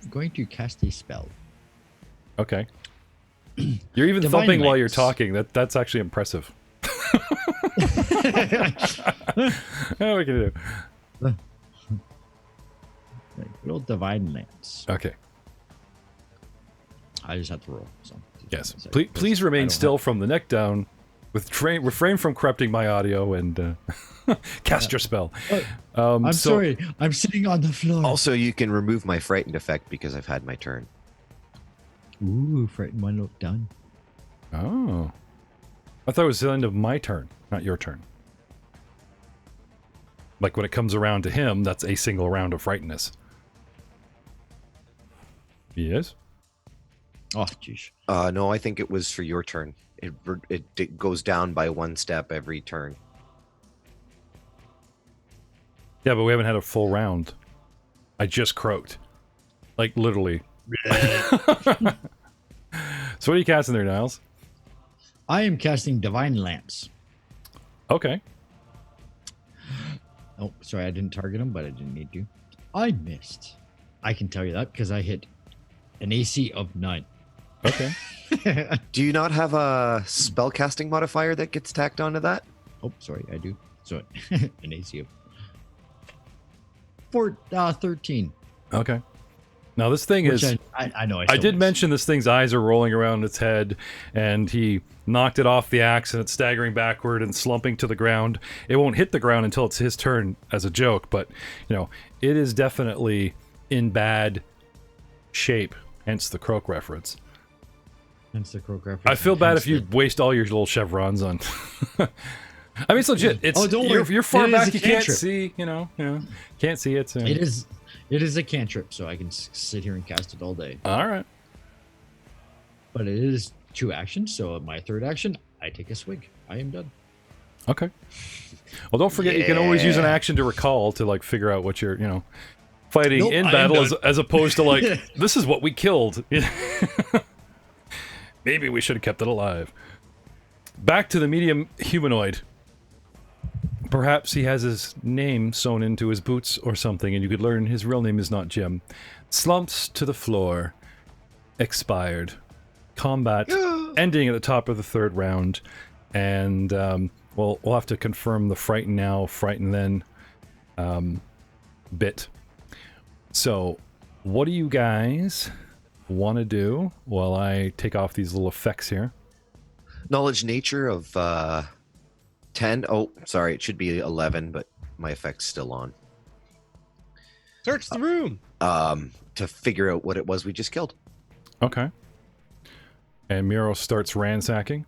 going to cast a spell. Okay. You're even Divine thumping while you're Lance. talking. That's actually impressive. Oh, we can do. Good old Divine Lance. Okay. I just have to roll. So Yes. so- Please I remain don't still from the neck down. Refrain from corrupting my audio and cast your spell. I'm sorry. I'm sitting on the floor. Also, you can remove my frightened effect because I've had my turn. Ooh, frightened one look done. Oh. I thought it was the end of my turn, not your turn. Like when it comes around to him, that's a single round of frightenness. Yes? Oh, jeez. No, I think it was for your turn. It goes down by one step every turn. Yeah, but we haven't had a full round. I just croaked. Like, literally. So what are you casting there, Niles? I am casting Divine Lance. Okay. Oh, sorry, I didn't target him, but I didn't need to. I missed. I can tell you that because I hit an AC of 9. Okay. Do you not have a spellcasting modifier that gets tacked onto that? Oh, sorry, I do. So an AC of 13. Okay. Now this thing Which is... I know. I still did missed. mention this thing's eyes are rolling around its head, and he knocked it off the axe, and it's staggering backward and slumping to the ground. It won't hit the ground until it's his turn as a joke, but, you know, it is definitely in bad shape, hence the croak reference. Hence the croak reference. I feel bad Hence if you the- waste all your little chevrons on... I mean, it's legit. It's, Oh, don't worry. you're far It is back, a you can't cantrip. see, you know, can't see it. So. It is a cantrip, so I can sit here and cast it all day. All right. But it is 2 actions, so my third action, I take a swig. I am done. Okay. Well, don't forget you can always use an Yeah. action to recall to like figure out what you're, fighting Nope, in I am battle done. as opposed to like this is what we killed. Maybe we should have kept it alive. Back to the medium humanoid. Perhaps he has his name sewn into his boots or something, and you could learn his real name is not Jim. Slumps to the floor. Expired. Combat ending at the top of the 3rd round. And, we'll have to confirm the frighten now, frighten then bit. So, what do you guys want to do while I take off these little effects here? Knowledge nature of 10. Oh, sorry, it should be 11, but my effect's still on. Search the room. To figure out what it was we just killed. Okay. And Miro starts ransacking.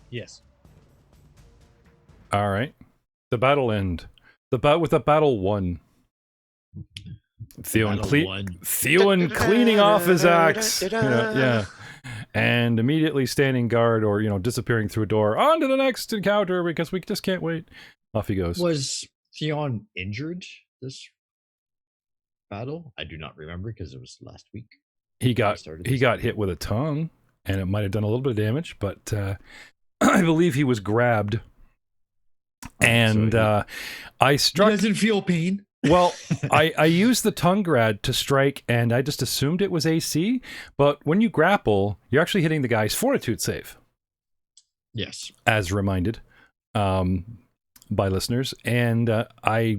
Yes. All right. The battle end. With the battle won. Theon, Battle won. Theon cleaning off his axe. Yeah. And immediately standing guard or, disappearing through a door. On to the next encounter because we just can't wait. Off he goes. Was Theon injured this battle? I do not remember because it was last week. He got started he this. got hit with a tongue, and it might have done a little bit of damage, but I believe he was grabbed. And So I He struck. doesn't feel pain. Well, I used the tongue grad to strike, and I just assumed it was AC. But when you grapple, you're actually hitting the guy's fortitude save, Yes. as reminded by listeners. And I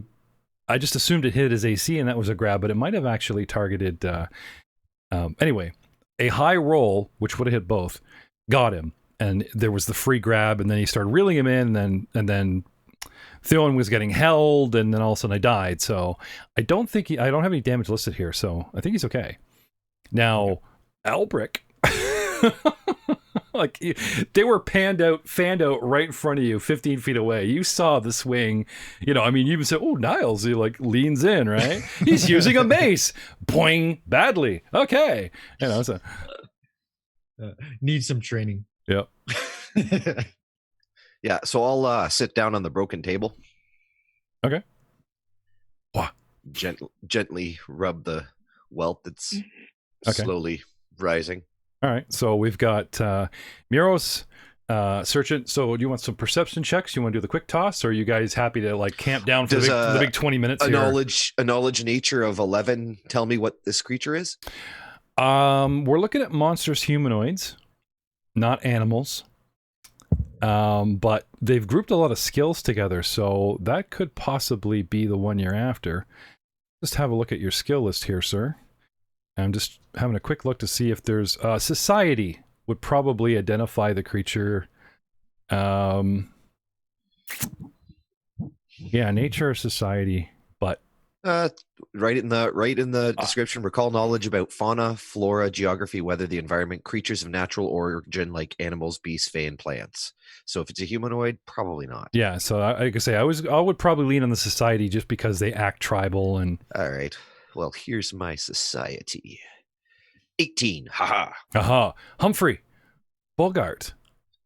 just assumed it hit his AC, and that was a grab, but it might have actually targeted. Anyway, a high roll, which would have hit both, got him, and there was the free grab, and then he started reeling him in, and then Theon was getting held, and then all of a sudden I died. So I don't have any damage listed here, so I think he's okay. Now, Albrick. Like they were fanned out right in front of you, 15 feet away. You saw the swing. I mean, you even said, "Oh, Niles," he like leans in, right? He's using a mace. Boing, badly. Okay, so Need some training. yep. Yeah, so I'll sit down on the broken table. Okay. Gently rub the welt that's slowly rising. All right, so we've got Miros, Serpent. So do you want some perception checks? You want to do the quick toss, or are you guys happy to like camp down for the big 20 minutes a here? knowledge nature of 11 tell me what this creature is? We're looking at monstrous humanoids, not animals. But they've grouped a lot of skills together, so that could possibly be the one you're after. Just have a look at your skill list here, sir. I'm just having a quick look to see if there's society would probably identify the creature. Yeah, nature or society, but right in the description, recall knowledge about fauna, flora, geography, weather, the environment, creatures of natural origin like animals, beasts, fae, and plants. So if it's a humanoid, probably not. Yeah, so I could say I would probably lean on the society just because they act tribal and. All right. Well, here's my society. 18. Haha. Aha. Humphrey. Bogart.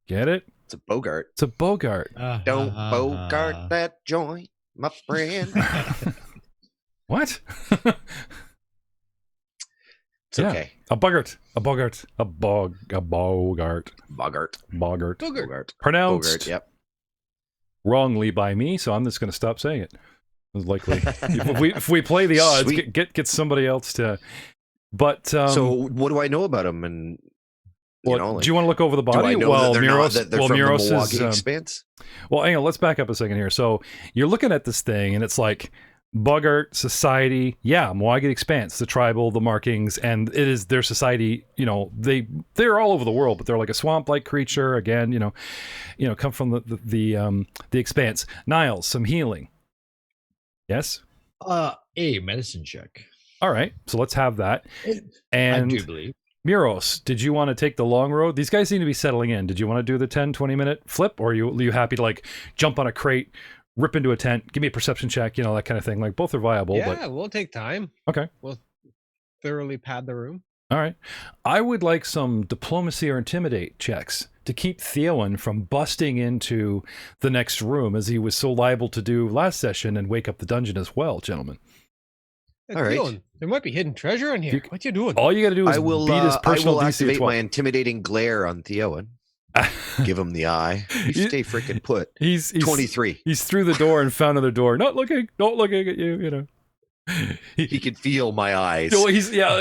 Get it? It's a Bogart. It's a Bogart. Don't Bogart that joint, my friend. What? It's okay. A Bogart. Bogart. Pronounced Bogart, yep. wrongly by me, so I'm just going to stop saying it. It's likely. if we play the odds, get somebody else to. But so what do I know about him? And do you want to look over the body? Do I know that they're from the Milwaukee Expanse? Well, hang on. Let's back up a second here. So you're looking at this thing, and it's like Bogart society. Yeah, Milwaukee Expanse, the tribal, the markings, and it is their society. They're all over the world, but they're like a swamp-like creature. Again, come from the Expanse. Niles, some healing. Yes. A medicine check. All right, so let's have that. And I do believe. Miros, did you want to take the long road? These guys seem to be settling in. Did you want to do the 10, 20-minute flip, or are you happy to like jump on a crate, rip into a tent, give me a perception check, that kind of thing? Like both are viable. Yeah, we'll take time. Okay. We'll thoroughly pad the room. All right. I would like some diplomacy or intimidate checks to keep Theowen from busting into the next room, as he was so liable to do last session, and wake up the dungeon as well, gentlemen. All right. Dylan, there might be hidden treasure in here. What you doing? All you got to do is beat his personal DC activate of 12. my intimidating glare on Theowen. Give him the eye. You stay freaking put. He's 23. He's through the door and found another door. Not looking at you. He can feel my eyes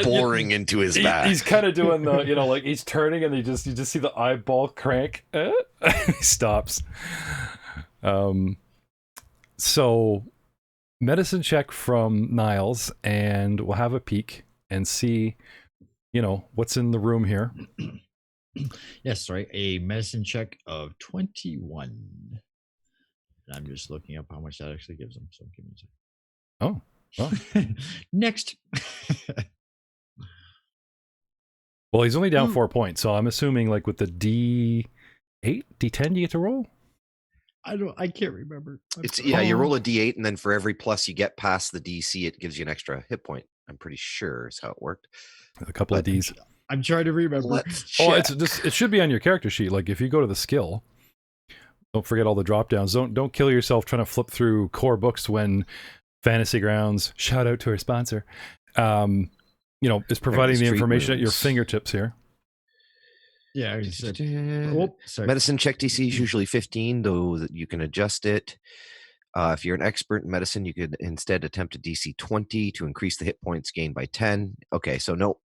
boring into his back. He's kind of doing the, like he's turning, and you just see the eyeball crank. He stops. So medicine check from Niles, and we'll have a peek and see, what's in the room here. Yes, sorry. A medicine check of 21. And I'm just looking up how much that actually gives him. So give me a second. Oh. Well. Next. Well, he's only down 4 points, so I'm assuming like with the D8, D10 you get to roll? I can't remember. You roll a D8, and then for every plus you get past the DC, it gives you an extra hit point. I'm pretty sure is how it worked. A couple of Ds. I'm trying to remember. It should be on your character sheet. Like if you go to the skill, don't forget all the drop downs. Don't kill yourself trying to flip through core books when Fantasy Grounds, shout out to our sponsor, is providing the information at your fingertips here. Yeah. Sorry. Medicine check DC is usually 15, though you can adjust it. If you're an expert in medicine, you could instead attempt a DC 20 to increase the hit points gained by 10. Okay, so no.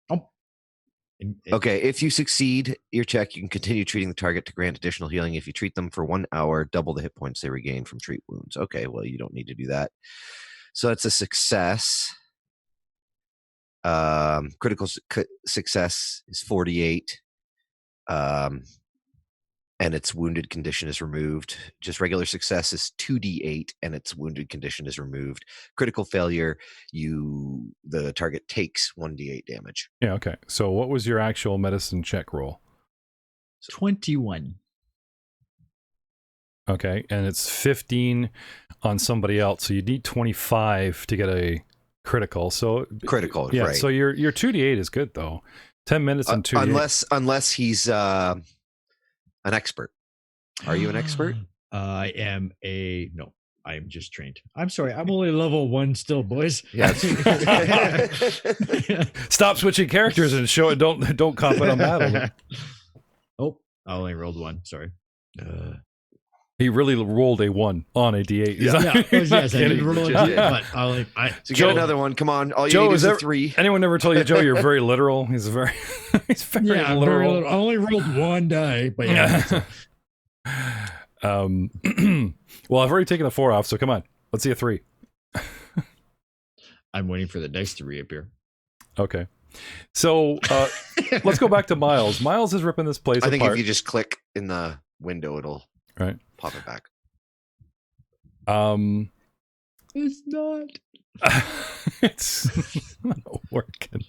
Okay, if you succeed your check, you can continue treating the target to grant additional healing. If you treat them for 1 hour, double the hit points they regain from treat wounds. Okay, well, you don't need to do that. So it's a success. Critical success is 48. And its wounded condition is removed. Just regular success is 2d8, and its wounded condition is removed. Critical failure, the target takes 1d8 damage. Yeah, okay. So what was your actual medicine check roll? 21. Okay, and it's 15 on somebody else, so you need 25 to get a critical. So Critical, yeah. right? So your 2d8 is good though. 10 minutes and 2d8. Unless he's an expert. Are you an expert? I am no. I am just trained. I'm sorry. I'm only level 1 still, boys. Yeah. Stop switching characters and show it. Don't comment on that. Oh, I only rolled 1. Sorry. He really rolled a 1 on a d8. Yes, I did roll a Legit. D8, but So get another one. Come on. All you Joe, need is is a there- 3. Anyone ever told you, Joe, you're very literal? He's very I'm literal. very little. I only rolled 1 die, but yeah. Well, I've already taken a 4 off, so come on. Let's see a 3. I'm waiting for the dice to reappear. Okay. So let's go back to Miles. Miles is ripping this place I think apart. if you just click in the window, it'll Right. pop it back. It's not. It's not working.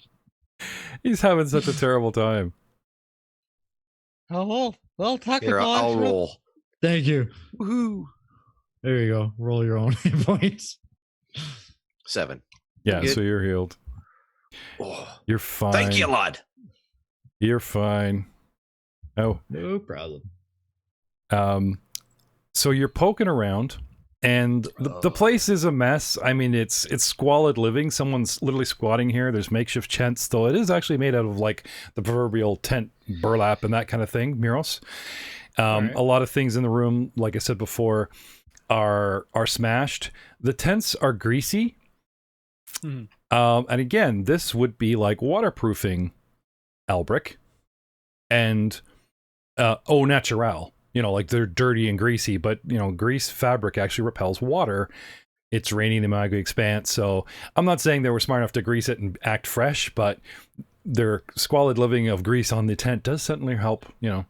He's having such a terrible time. Oh, well, Here, technical. I'll roll. Thank you. Woohoo! There you go. Roll your own hit points. 7. Yeah, Good. so you're healed. Oh, You're fine. thank you, lad. You're fine. Oh. No problem. So you're poking around, and the place is a mess. I mean, it's squalid living. Someone's literally squatting here. There's makeshift tents, though it is actually made out of like the proverbial tent burlap and that kind of thing, Miros. Right. A lot of things in the room, like I said before, are smashed. The tents are greasy. Mhm. And again, this would be like waterproofing Albric and au naturel. You know, like they're dirty and greasy, but you know, grease fabric actually repels water. It's raining in the Magui Expanse, so I'm not saying they were smart enough to grease it and act fresh, but their squalid living of grease on the tent does certainly help, you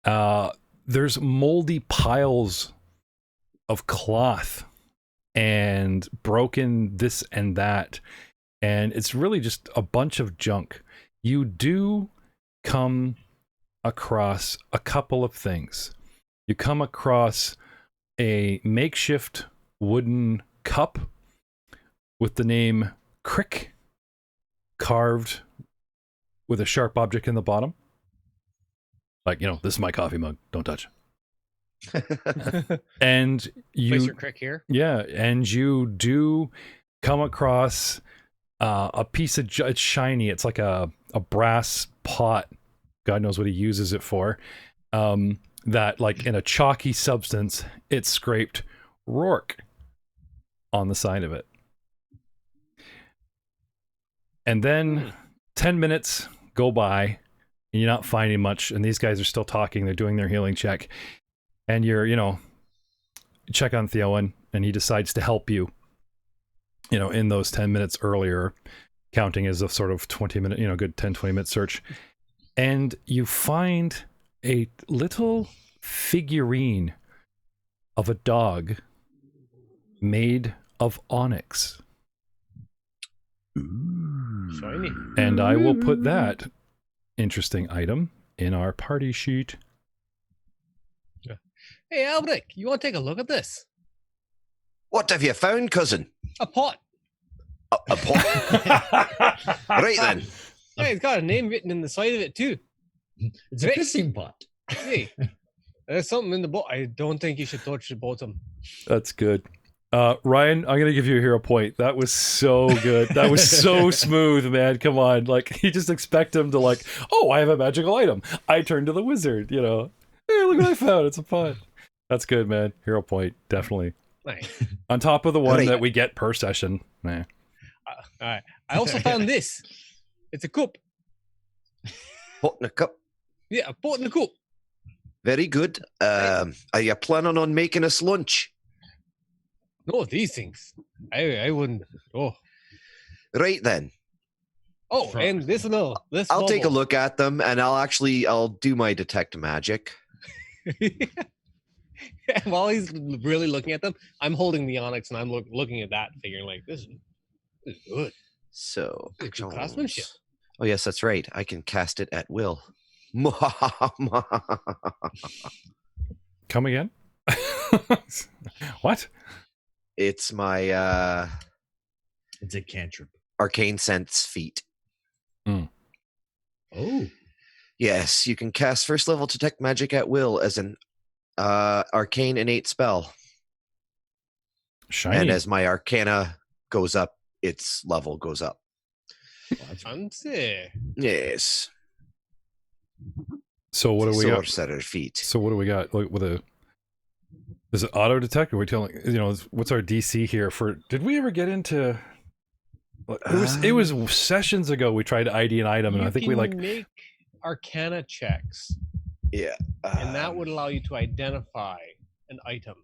know. There's moldy piles of cloth and broken this and that, and it's really just a bunch of junk. You do come across a couple of things. You come across a makeshift wooden cup with the name Crick carved with a sharp object in the bottom. Like, you know, this is my coffee mug. Don't touch. And Place you, your crick here. yeah, and you do come across a piece of it's shiny. It's like a brass pot. God knows what he uses it for. That, like, in a chalky substance, it scraped Rourke on the side of it. And then 10 minutes go by, and you're not finding much, and these guys are still talking. They're doing their healing check. And you're, you know, check on Theowen, and he decides to help you, you know, in those 10 minutes earlier, counting as a sort of 20-minute, you know, good 10, 20-minute search. And you find a little figurine of a dog made of onyx. Shiny. And I will put that interesting item in our party sheet. Hey, Albric, you want to take a look at this? What have you found, cousin? A pot. A pot. Right then. Hey, it's got a name written in the side of it too. It's a pissing pot. Hey, there's something in the bottom. I don't think you should touch the bottom. That's good. Ryan, I'm gonna give you a hero point. That was so good. That was so smooth, man. Come on, like you just expect him to like, oh, I have a magical item. I turn to the wizard. You know, hey, look what I found. It's a pot. That's good, man. Hero point, definitely. Nice. On top of the one Right. that we get per session. Man. All right. I also found this. It's a cup. Pot in a cup. Yeah, a pot in a cup. Very good. Are you planning on making us lunch? No, these things. I wouldn't. Oh, Right then. oh, and this and all. This. I'll take a bubble. look at them, and I'll do my detect magic. While he's really looking at them, I'm holding the onyx and I'm looking at that, figuring like this is good. So, Good craftsmanship. Oh yes, that's right. I can cast it at will. Come again? What? It's my It's a cantrip. arcane sense feat. Oh. Yes, you can cast first level detect magic at will as an arcane innate spell. Shiny. And as my arcana goes up, its level goes up. Fancy. Yes. So what do we got? Sorcerer feat. So what do we got? Like with a, is it auto detect? Or are we telling, you know, what's our DC here for? Did we ever get into? It was sessions ago. We tried ID an item, and I think we like make arcana checks, Yeah. and that would allow you to identify an item.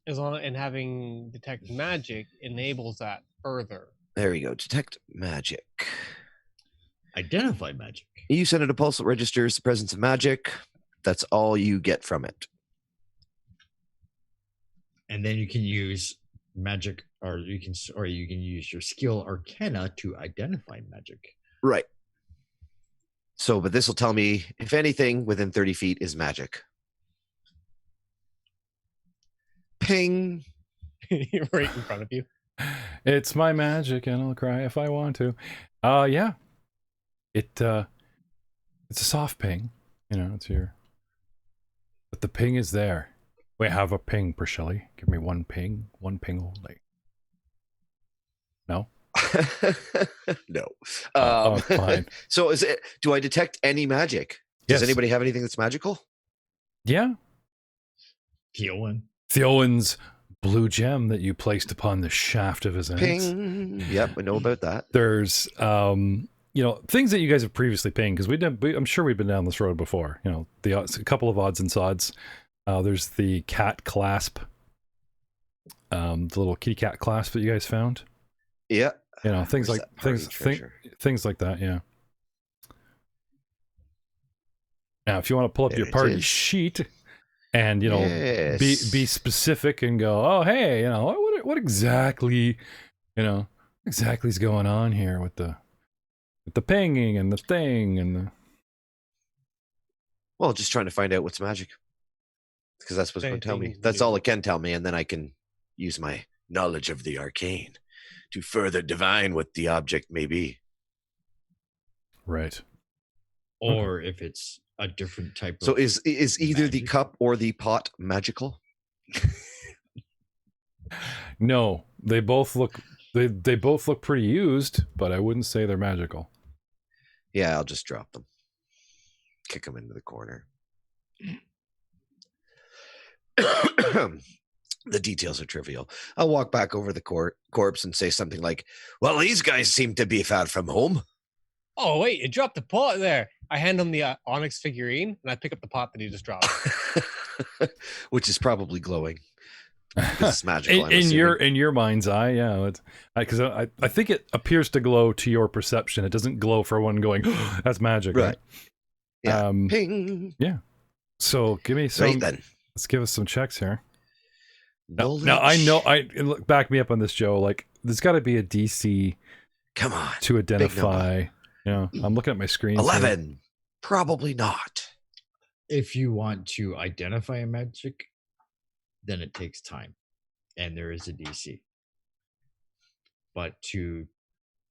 As long and having detect magic enables that further. There we go. Detect magic. Identify magic. You send it a pulse that registers the presence of magic. That's all you get from it. And then you can use magic, or you can use your skill arcana to identify magic. Right. So, but this will tell me if anything within 30 feet is magic. Ping. Right in front of you. it's my magic, and I'll cry if I want to. Yeah. It's a soft ping. You know, it's your. But the ping is there. We have a ping, Priscilla. Give me one ping only. No? No. Fine. So is it, do I detect any magic? Does Yes. anybody have anything that's magical? Yeah. Theowen's blue gem that you placed upon the shaft of his axe. Ping. Yep, I know about that. There's you know, things that you guys have previously pinged, because I'm sure we've been down this road before. You know, a couple of odds and sods. There's the cat clasp, the little kitty cat clasp that you guys found. Yeah. You know, things Where's like that party things like that. Yeah. Now, if you want to pull up There your it party is. sheet, and you know, Yes. be specific and go, oh hey, you know, what exactly, you know, exactly is going on here with the pinging and the thing and the. Well, just trying to find out what's magic. Because that's what's going to tell me. That's all it can tell me, and then I can use my knowledge of the arcane to further divine what the object may be. Right. Or if it's a different type of. So is either the magic. cup or the pot magical? No, they both look pretty used, but I wouldn't say they're magical. Yeah, I'll just drop them. Kick them into the corner. The details are trivial. I'll walk back over the corpse and say something like, well, these guys seem to be far from home. Oh wait, it dropped the pot there. I hand him the onyx figurine, and I pick up the pot that he just dropped. Which is probably glowing. It's magical. in your mind's eye, yeah. Because I think it appears to glow to your perception. It doesn't glow for one going, oh, that's magic, right? Yeah. Ping. Yeah. So give me some. Right then. Let's give us some checks here. Now Knowledge. look, back me up on this, Joe. Like, there's got to be a DC Come on. to identify. You know, I'm looking at my screen. 11. Probably not. If you want to identify a magic, then it takes time, and there is a DC. But to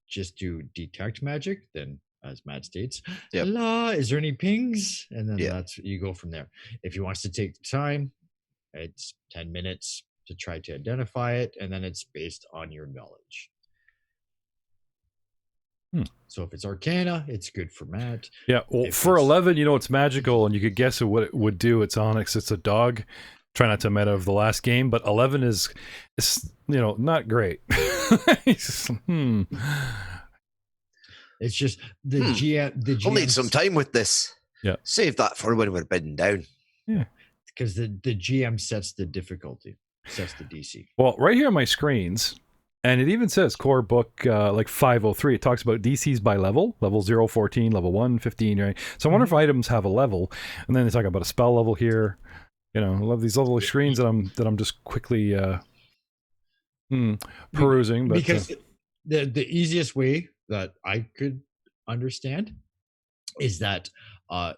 just do detect magic, then as Matt states, Yep. la, is there any pings? And then Yeah. that's you go from there. If he wants to take the time, it's 10 minutes to try to identify it, and then it's based on your knowledge. So if it's Arcana, it's good for Matt. Yeah, well, If for it's- 11, you know, it's magical, and you could guess what it would do. It's Onyx, it's a dog. Try not to meta of the last game, but 11 is you know, not great. It's just, It's just the GM. The We'll need GM some time with this. Yeah. Save that for when we're bidding down. because the GM sets the difficulty, sets the DC. Well, right here on my screens, and it even says core book like 503. It talks about DCs by level 0, 14, level 1, 15, right? So I wonder if items have a level, and then they talk about a spell level here. You know, I love these lovely screens that I'm just quickly perusing. But Because the easiest way that I could understand is that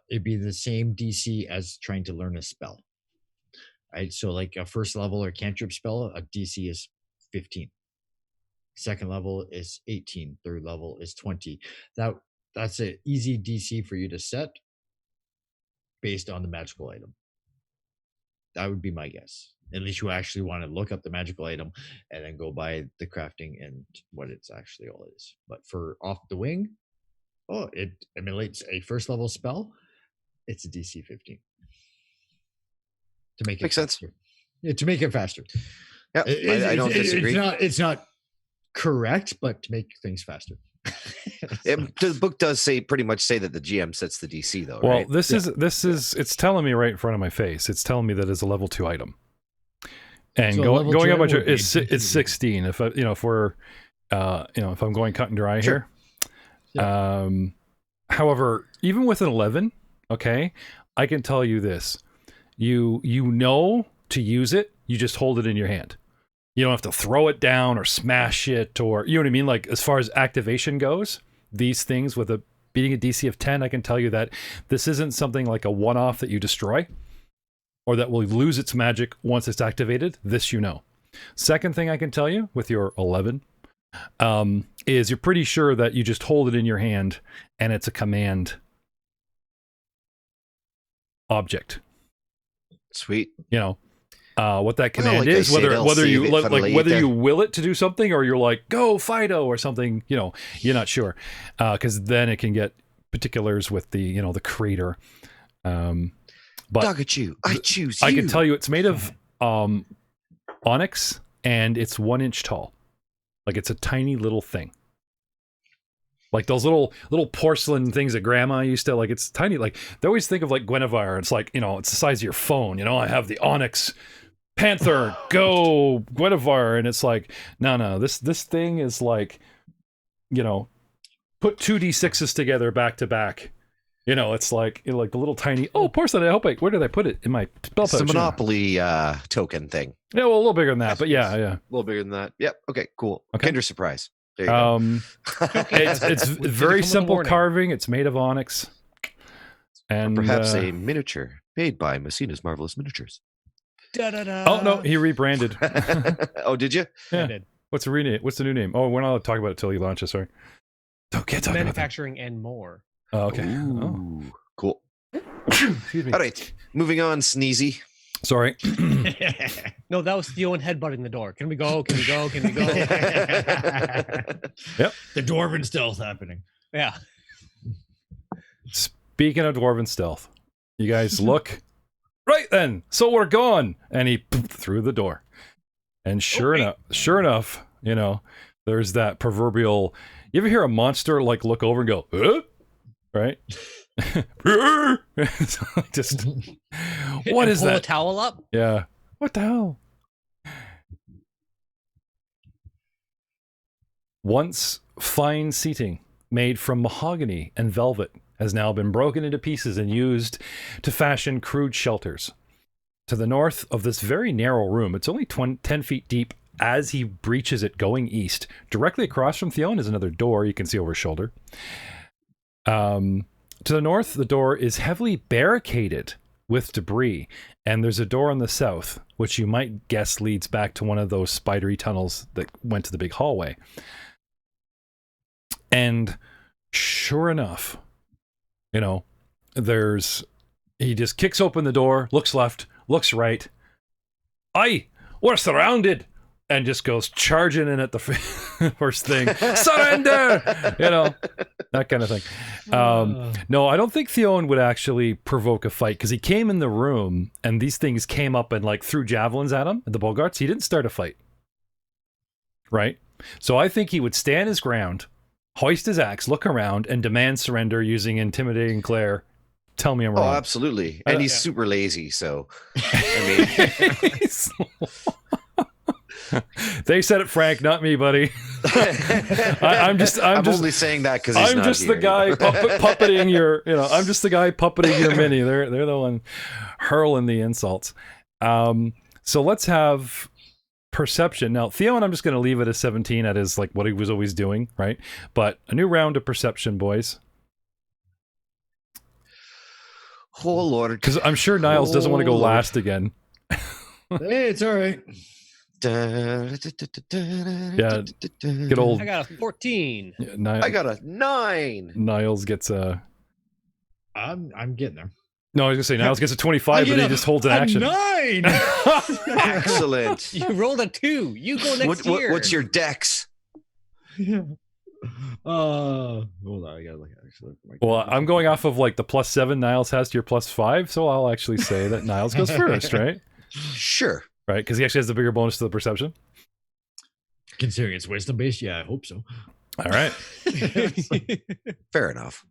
it'd be the same DC as trying to learn a spell. Right? So like a first level or cantrip spell, a DC is 15. Second level is 18. Third level is 20. That's an easy DC for you to set based on the magical item. That would be my guess. Unless you actually want to look up the magical item and then go by the crafting and what it's actually all is. But for off the wing, it emulates a first level spell. It's a DC 15. To make it Makes sense. faster. Yeah, to make it faster. Yeah, I don't disagree. It's not correct, but to make things faster. The book does pretty much say that the GM sets the DC though, Well, right? this is it's telling me right in front of my face. It's telling me that it's a level 2 item. And So going up, level 2 it's 16. If I'm going cut and dry Sure. here. However, even with an 11, okay, I can tell you this: you know to use it. You just hold it in your hand. You don't have to throw it down or smash it, or you know what I mean. Like as far as activation goes, these things with beating a DC of 10, I can tell you that this isn't something like a one-off that you destroy, or that will lose its magic once it's activated. This you know. Second thing I can tell you with your 11 is you're pretty sure that you just hold it in your hand and it's a command object. Sweet. You know what that command like I is, say, they'll whether you save it like for later. whether you will it to do something or you're like go Fido or something. You know, you're not sure because then it can get particulars with the the creator. But Dog at you. I choose you. I can tell you it's made of onyx and it's 1 inch tall. Like it's a tiny little thing. Like those little porcelain things that grandma used to like. It's tiny. Like they always think of like Guinevere. It's like it's the size of your phone. I have the onyx panther. Go Guinevere, and it's like no. This thing is like, put 2d6s together back to back. It's like the little tiny porcelain. Where did I put it in my spell pouch? It's a Monopoly token thing. Yeah, well, a little bigger than that, but yeah. A little bigger than that. Yep. Okay. Cool. Okay. Kinder Surprise. There you go. It's very simple carving. It's made of onyx, and Perhaps a miniature made by Messina's Marvelous Miniatures. Da-da-da. Oh no, he rebranded. Oh, did you? Yeah. I did. What's the new name? Oh, we're not allowed to talk about it till he launches. Sorry. Can't talk about that. Manufacturing and more. Oh, okay. Ooh, cool. Excuse me. All right. Moving on, Sneezy. Sorry. No, that was Theo and headbutting the door. Can we go? Can we go? Can we go? Yep. The dwarven stealth happening. Yeah. Speaking of dwarven stealth, you guys look. Right then, so we're gone. And he through the door. And sure enough, there's that proverbial. You ever hear a monster like look over and go, huh? Right? Just what is pull that? a towel up? Yeah. What the hell? Once fine seating made from mahogany and velvet has now been broken into pieces and used to fashion crude shelters. To the north of this very narrow room, it's only 10 feet deep as he breaches it going east. Directly across from Theon is another door you can see over his shoulder. To the north, the door is heavily barricaded with debris, and there's a door on the south, which you might guess leads back to one of those spidery tunnels that went to the big hallway. And sure enough, he just kicks open the door, looks left, looks right. Aye, we're surrounded! And just goes charging in at the first thing. Surrender! That kind of thing. No, I don't think Theon would actually provoke a fight because he came in the room and these things came up and like threw javelins at him, the Bogarts. He didn't start a fight. Right? So I think he would stand his ground, hoist his axe, look around, and demand surrender using intimidating glare. Tell me I'm wrong. Oh, absolutely. And he's super lazy, so I mean They said it, Frank, not me, buddy. I'm only saying that because I'm just the guy puppeting your. I'm just the guy puppeting your mini. They're the one hurling the insults. So let's have perception now. Theon, I'm just going to leave it at 17 at his like what he was always doing, right? But a new round of perception, boys. Oh Lord. Because I'm sure Niles doesn't want to go Oh, Lord. last again. Hey, it's all right. Yeah, Good Good old I got a 14. I got a 9. Niles gets a. I'm getting there. No, I was gonna say Niles gets a 25, but he just holds an action. 9. Excellent. You rolled a 2. You go next year. What's your dex? Yeah. Hold on, I gotta look at my Well, I'm going off of like the +7 Niles has to your +5, so I'll actually say that Niles goes first, right? Sure. Right, because he actually has the bigger bonus to the perception. Considering it's wisdom based, yeah, I hope so. All right. Fair enough.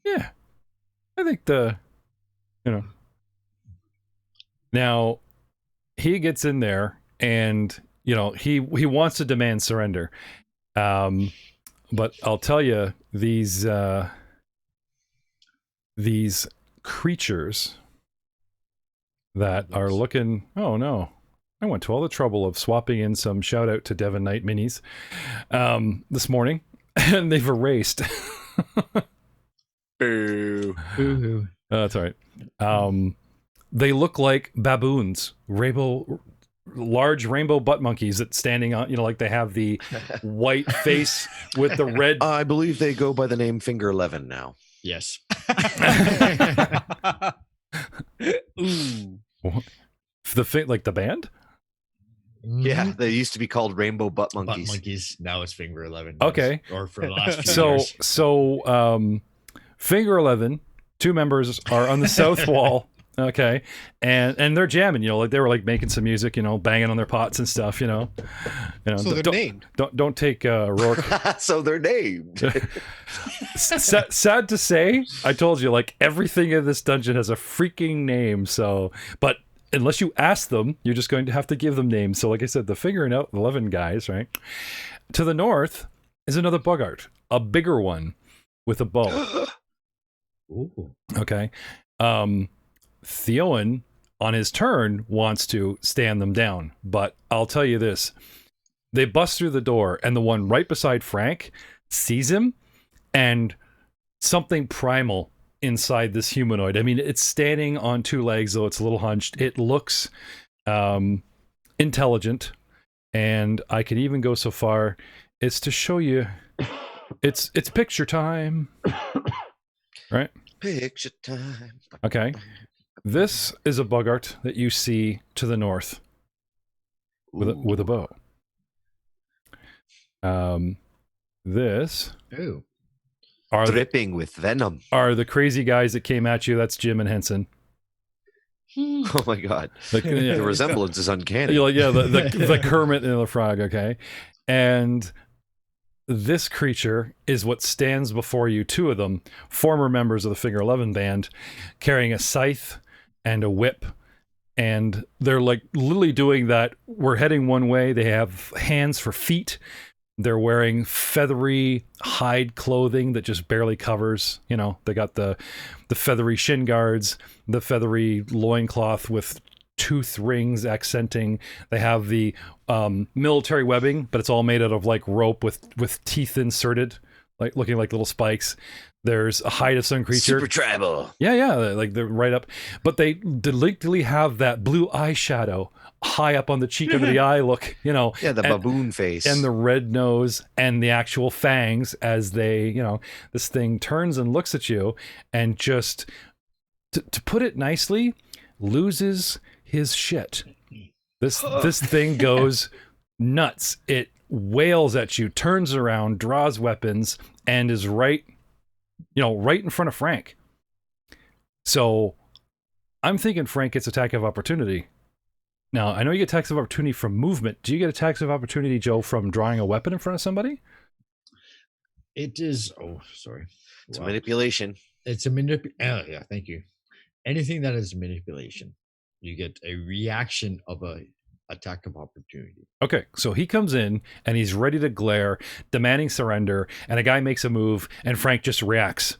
Yeah. I think now he gets in there and, he wants to demand surrender. But I'll tell you, these creatures that are looking, oh no, I went to all the trouble of swapping in some shout out to Devon Knight minis this morning, and they've erased. Boo. Boo-hoo. That's all right. They look like baboons, large rainbow butt monkeys that standing on, like they have the white face with the red. I believe they go by the name Finger 11 now. Yes. Ooh. Like the band. Yeah, they used to be called Rainbow Butt Butt Monkeys. monkeys. Now it's Finger 11. Okay. Or for the last few years. So Finger 11, 2 members are on the south wall. Okay, and they're jamming, like they were like making some music, banging on their pots and stuff, So they're don't, named. Don't take Rourke. So they're named. Sad to say, I told you, like everything in this dungeon has a freaking name. So, but unless you ask them, you're just going to have to give them names. So, like I said, the Finger 11 guys, right? To the north is another Bogart, a bigger one with a bow. Ooh. Okay. Theowen, on his turn, wants to stand them down. But I'll tell you this. They bust through the door, and the one right beside Frank sees him, and something primal inside this humanoid. I mean, it's standing on 2 legs, though it's a little hunched. It looks intelligent, and I could even go so far as to show you it's picture time. Right? Picture time. Okay. This is a Bogart that you see to the north with a bow. This Ooh. Dripping with venom. are the crazy guys that came at you. That's Jim and Henson. Oh my god. Like, yeah, The resemblance is uncanny. the Kermit and the Frog, okay? And this creature is what stands before you, 2 of them, former members of the Finger 11 band, carrying a scythe and a whip. And they're like literally doing that. We're heading one way. They have hands for feet. They're wearing feathery hide clothing that just barely covers. They got the feathery shin guards, the feathery loincloth with tooth rings accenting. They have the military webbing, but it's all made out of like rope with teeth inserted, like looking like little spikes. There's a hide of some creature. Super tribal. Yeah, like they're right up. But they delicately have that blue eyeshadow high up on the cheek of the eye look, Yeah, the baboon face. and the red nose and the actual fangs as they, this thing turns and looks at you and just, to put it nicely, loses his shit. This thing goes nuts. It wails at you, turns around, draws weapons, and is right in front of Frank. So I'm thinking Frank gets attack of opportunity. Now, I know you get attacks of opportunity from movement. Do you get attacks of opportunity, Joe, from drawing a weapon in front of somebody? It is. Oh, sorry. It's a manipulation. It's a yeah, thank you. Anything that is manipulation, you get a reaction of a attack of opportunity. Okay, so he comes in and he's ready to glare, demanding surrender, and a guy makes a move, and Frank just reacts.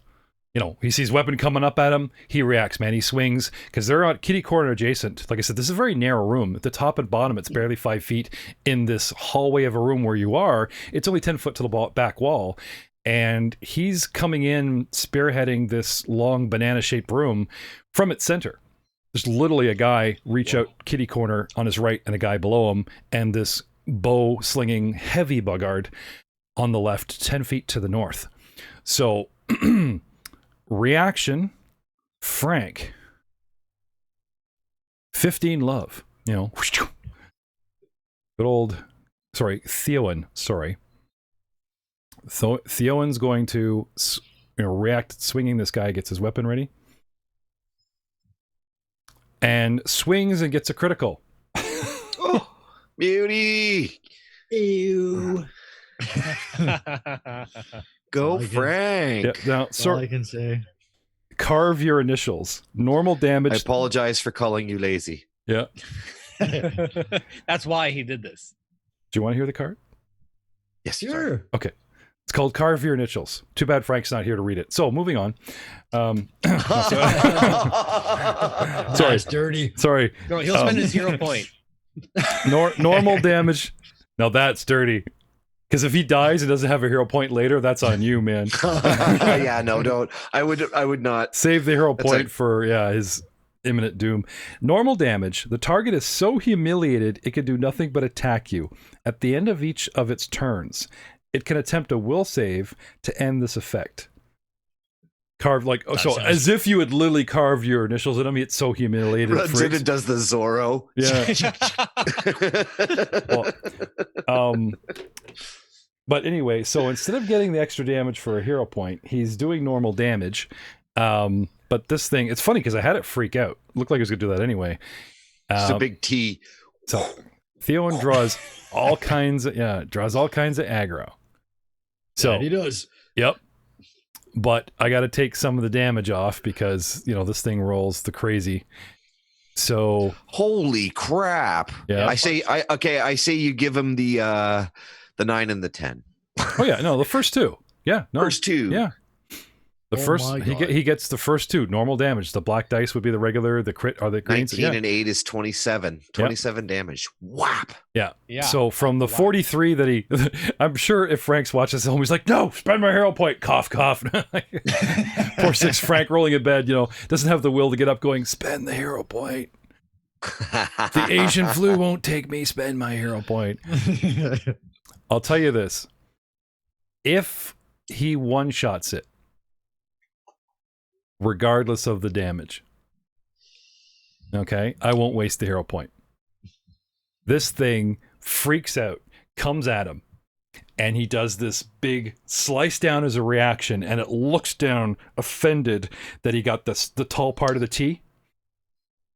He sees weapon coming up at him. He reacts, man. He swings because they're on kitty corner adjacent. Like I said, this is a very narrow room. At the top and bottom, it's barely 5 feet in this hallway of a room where you are. It's only 10 foot to the back wall. and he's coming in spearheading this long banana-shaped room from its center. There's literally a guy reach out kitty corner on his right and a guy below him, and this bow-slinging heavy boggard on the left 10 feet to the north. So, reaction, Frank. 15 love. You know, good old... Sorry, Theowen. Sorry. Theowen's going to react swinging this guy, gets his weapon ready. And swings and gets a critical. Oh, beauty. Ew. Go, Frank. Yeah, now, That's all I can say. Carve your initials. Normal damage. I apologize for calling you lazy. Yeah. That's why he did this. Do you want to hear the card? Yes, Sure. Okay. It's called Carve Your Initials. Too bad Frank's not here to read it. So, moving on. Sorry. That's dirty. Sorry. No, he'll spend his hero point. Normal damage. Now that's dirty. Because if he dies and doesn't have a hero point later, that's on you, man. Yeah, no, don't. I would not. Save the hero That's point for his imminent doom. Normal damage. The target is so humiliated it can do nothing but attack you. At the end of each of its turns, it can attempt a will save to end this effect. Carve as if you had literally carved your initials in him. It's so humiliated. Runs in and does the Zorro. Yeah. But anyway, so instead of getting the extra damage for a hero point, he's doing normal damage. But this thing, it's funny because I had it freak out. Looked like he was gonna do that anyway. It's a big T. So Theowen draws all kinds of aggro. So Yeah, he does. Yep. But I got to take some of the damage off because this thing rolls the crazy. So holy crap! Yeah. I say you give him the 9 and the 10. Oh yeah, no, the first two. Yeah, no, First two. Yeah. The first he gets the first two normal damage. The black dice would be the regular. The crit are the greens. 19 and 8 is 27. 27 damage. Whap. Yeah. Yeah. So from the 43 that he, I'm sure if Frank's watching this home, he's like, no, spend my hero point. Cough, cough. Poor 6 Frank rolling in bed. Doesn't have the will to get up. Going, spend the hero point. The Asian flu won't take me. Spend my hero point. I'll tell you this: if he one-shots it, regardless of the damage, okay, I won't waste the hero point. This thing freaks out, comes at him, and he does this big slice down as a reaction, and it looks down offended that he got the tall part of the T,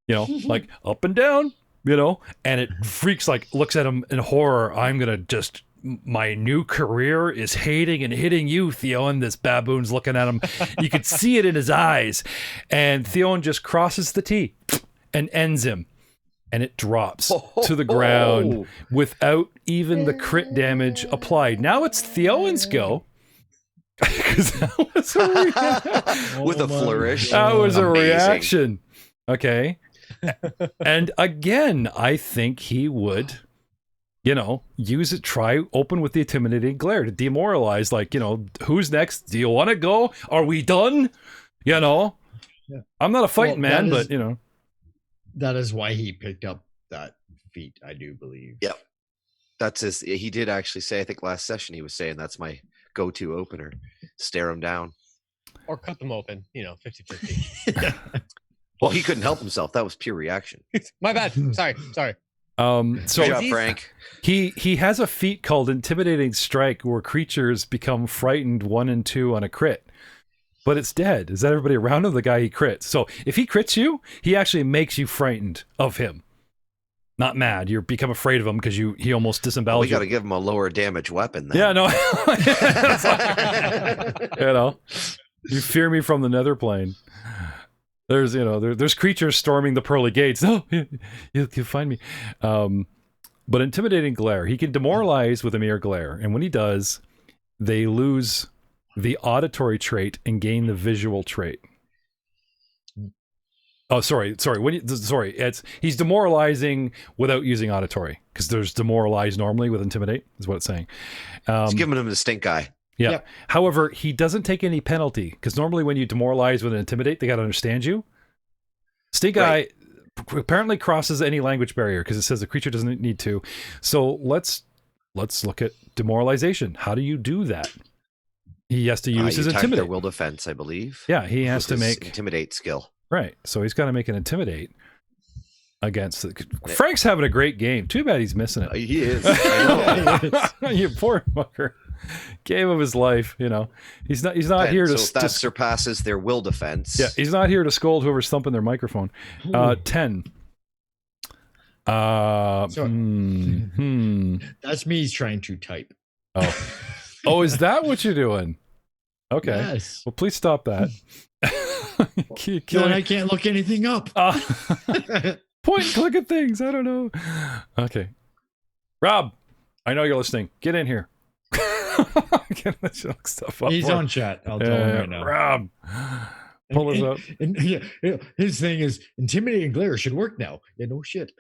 like up and down, and it freaks, looks at him in horror. I'm gonna just, my new career is hating and hitting you, Theowen. This baboon's looking at him. You could see it in his eyes. And Theowen just crosses the T and ends him. And it drops to the ground without even the crit damage applied. Now it's Theowen's go. Because that was with a flourish. That was Amazing. a reaction. Okay. And again, I think he would... use it, open with the intimidating glare to demoralize, who's next? Do you want to go? Are we done? Yeah. I'm not a fighting man, but that is why he picked up that feat, I do believe. Yep. That's he did actually say, I think last session he was saying that's my go-to opener. Stare him down. Or cut them open, 50-50. Well, he couldn't help himself. That was pure reaction. My bad. Sorry. Good job, Frank. He has a feat called Intimidating Strike where creatures become frightened 1 and 2 on a crit. But it's dead. Is that everybody around him? The guy he crits. So if he crits you, he actually makes you frightened of him. Not mad. You become afraid of him because he almost disembowels We you. got to give him a lower damage weapon then. Yeah, no. You fear me from the nether plane. There's there's creatures storming the pearly gates. No, you'll find me. But intimidating glare, he can demoralize with a mere glare, and when he does, they lose the auditory trait and gain the visual trait. Oh, sorry. He's demoralizing without using auditory because there's demoralize normally with intimidate is what it's saying. He's giving him the stink eye. Yeah. Yep. However, he doesn't take any penalty because normally when you demoralize with an intimidate, they got to understand you. Stink Eye apparently crosses any language barrier because it says the creature doesn't need to. So let's look at demoralization. How do you do that? He has to use his you attack intimidate. their will defense, I believe. Yeah, he has with to his make intimidate skill. right. So he's got to make an intimidate against the. Frank's having a great game. Too bad he's missing it. He is. I know. You poor fucker. Game of his life. You know, he's not here to. So if that surpasses their will defense. Yeah, he's not here to scold whoever's thumping their microphone. 10. That's me trying to type. Oh, is that what you're doing? Okay. Yes. Well, please stop that. Then I can't look anything up. Point and click at things. I don't know. Okay. Rob, I know you're listening. Get in here. Look stuff up He's for on chat. I'll tell him right now. Rob, pull this up. And yeah, his thing is intimidating glare should work now. Yeah, no shit.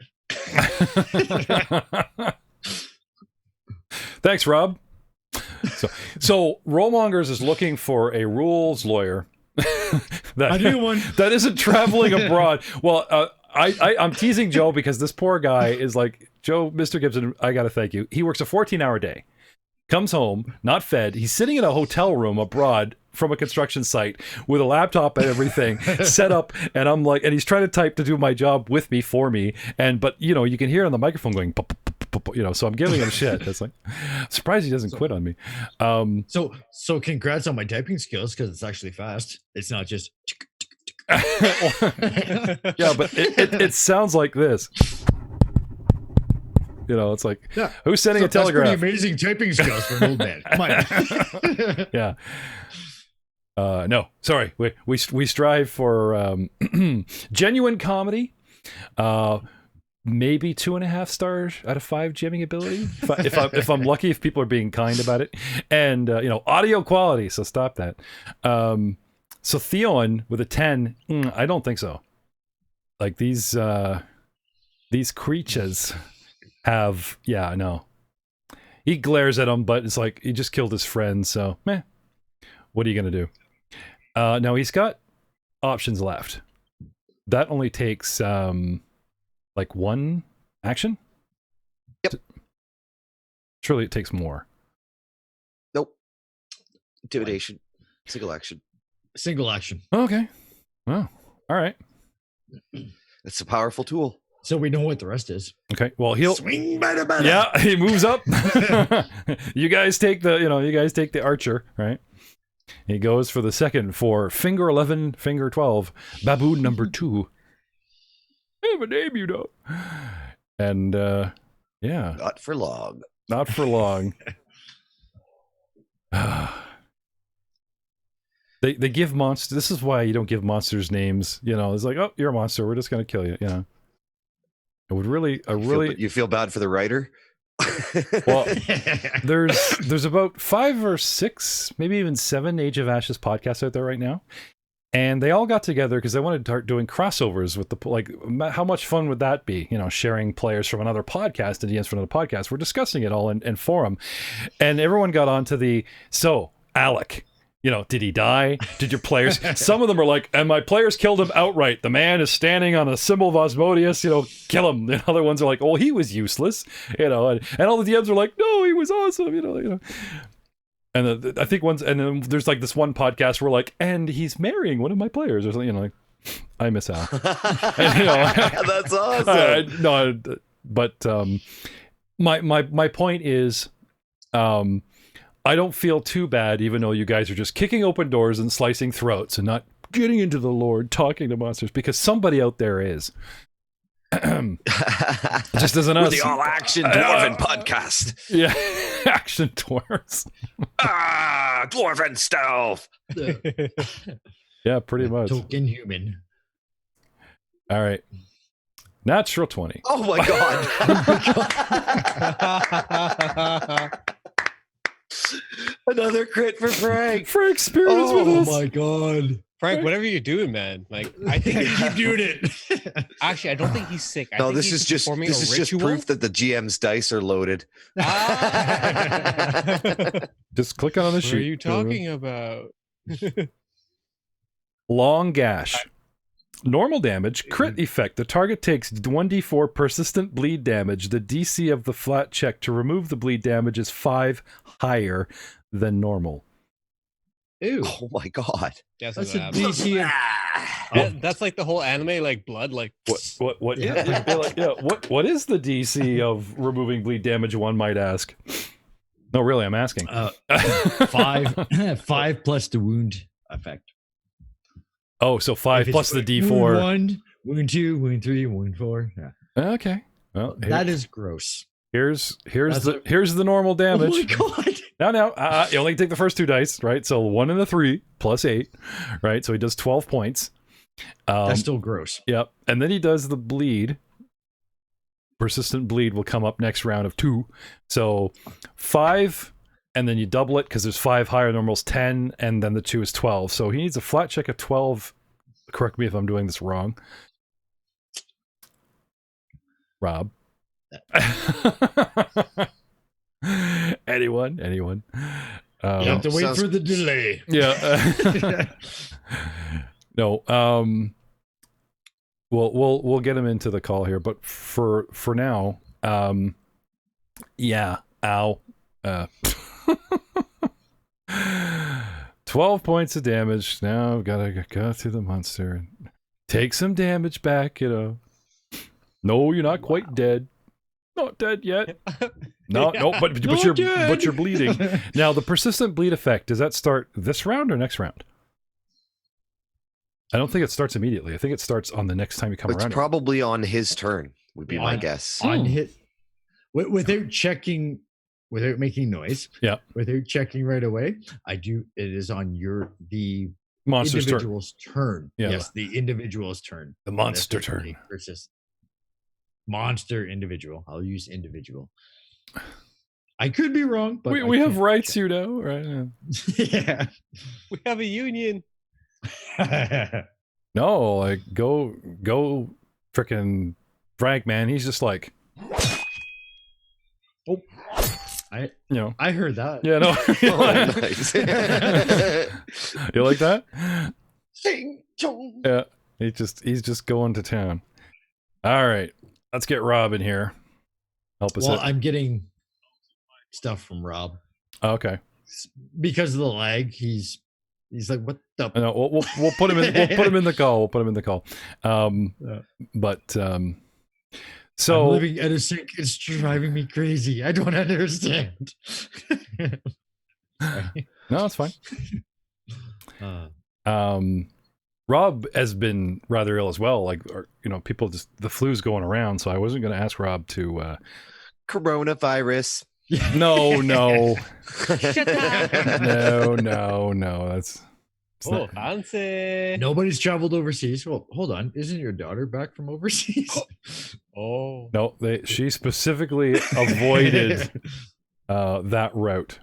Thanks, Rob. So Rollmongers is looking for a rules lawyer I knew one that isn't traveling abroad. Well, I'm teasing Joe because this poor guy is like, Joe, Mr. Gibson, I got to thank you. He works a 14-hour day, comes home, not fed. He's sitting in a hotel room abroad from a construction site with a laptop and everything set up. And I'm like, and he's trying to type to do my job with me, for me. But you know, you can hear on the microphone going, pop, pop, pop, pop, you know, so I'm giving him shit. It's like, I'm surprised he doesn't quit on me. So congrats on my typing skills because it's actually fast. It's not just. Yeah, but it sounds like this. You know, it's like, Yeah. who's sending a telegraph? That's pretty amazing typing skills for an old man. Come on. Yeah. No, sorry. We strive for genuine comedy. Maybe 2.5 stars out of 5 jamming ability. If I'm lucky, if people are being kind about it, and you know, audio quality. So stop that. So Theon with a 10, I don't think so. Like these creatures have, yeah, no. He glares at him, but it's like he just killed his friend. So, meh. What are you gonna do? Now he's got options left. That only takes like 1 action. Yep. Surely it takes more. Nope. Intimidation. Single action. Single action. Okay. Well, all right. It's a powerful tool. So we know what the rest is. Okay. Well, he'll Swing by the banner. yeah, he moves up. You guys take the archer, right? He goes for the second for finger 11, finger 12, baboon number 2. I have a name, you know. And yeah, Not for long. not for long. They give monsters. This is why you don't give monsters names. You know, it's like, oh, you're a monster. We're just gonna kill you. You know, it would really, You feel bad for the writer? well. There's about 5 or 6, maybe even 7 Age of Ashes podcasts out there right now, and they all got together because they wanted to start doing crossovers with the like. How much fun would that be? You know, sharing players from another podcast and DMs from another podcast. We're discussing it all in forum, and everyone got onto the Alec. You know, did he die? Did your players? Some of them are like, and my players killed him outright. The man is standing on a symbol of Asmodeus, you know, kill him. And other ones are like, oh, he was useless, you know, and all the DMs are like, no, he was awesome, you know. And I think and then there's like this one podcast where like, and he's marrying one of my players or something, you know, like, I miss out. And, you know, That's awesome. No, but my point is, I don't feel too bad, even though you guys are just kicking open doors and slicing throats and not getting into the lore, talking to monsters, because somebody out there is. Just isn't We're us. the all-action dwarven podcast. Yeah, action dwarves. Dwarven stealth. Yeah, pretty much. Token human. All right. Natural 20. Oh my god. Another crit for Frank. For experience with us. Oh my god. Frank, whatever you're doing, man. Like, I think Keep doing it. actually, I don't think he's sick. I No, think this he's is just performing this a is just ritual. proof that the GM's dice are loaded. Ah. Just click on the What sheet. are you talking about? Long gash. Normal damage, crit effect. The target takes 1d4 persistent bleed damage. The DC of the flat check to remove the bleed damage is 5 higher than normal. Ew. Oh my god. Guess That's what a happened. DC. That's like the whole anime, like blood, like What? Yeah. What is the DC of removing bleed damage? One might ask. No, really, I'm asking. 5 plus the wound effect. Oh, so 5 If plus the it's D4. Wound 1, wound 2, wound 3, wound 4. Yeah. Okay. Well, That is gross. here's That's the normal damage. Oh my god. No, you only take the first 2 dice, right? So 1 and a 3 plus 8, right? So he does 12 points. That's still gross. Yep. And then he does the bleed. Persistent bleed will come up next round of 2. So 5, and then you double it because there's 5 higher normals, 10, and then the 2 is 12. So he needs a flat check of 12. Correct me if I'm doing this wrong. Rob. Anyone? You have to wait sounds- for the delay. Yeah. No. We'll get him into the call here, but for now, yeah. Ow. 12 points of damage. Now I've got to go through the monster and take some damage back. No, you're not quite dead. Not dead yet. No, but you're bleeding. Now the persistent bleed effect, does that start this round or next round? I don't think it starts immediately. I think it starts on the next time you come It's around. probably on his turn, would be my guess. On hit, without checking, without making noise. Yeah. Without checking right away, I do. It is on the Monster's turn. individual's turn. Yeah. Yes, the individual's turn. The monster That's turn. versus monster individual. I'll use individual. I could be wrong, but We have rights, you know, right? Yeah. we have a union. No, like go frickin' Frank, man. He's just like, I you know. heard that. Yeah, no. Oh, nice. You like that? Sing, chong. Yeah. He's just going to town. All right. Let's get Rob in here. Help us Well, out. I'm getting stuff from Rob Okay. because of the lag. He's like, what the? No, we'll put him in. We'll put him in the call. We'll put him in the call. But I'm so living at a sink. It's driving me crazy. I don't understand. Sorry. no, it's fine. Uh, Rob has been rather ill as well. Like, people just the flu's going around. So I wasn't going to ask Rob to. Coronavirus. No. Shut up. No. That's it's Oh, not- fancy. Nobody's traveled overseas. Well, hold on. Isn't your daughter back from overseas? Oh. no. She specifically avoided that route.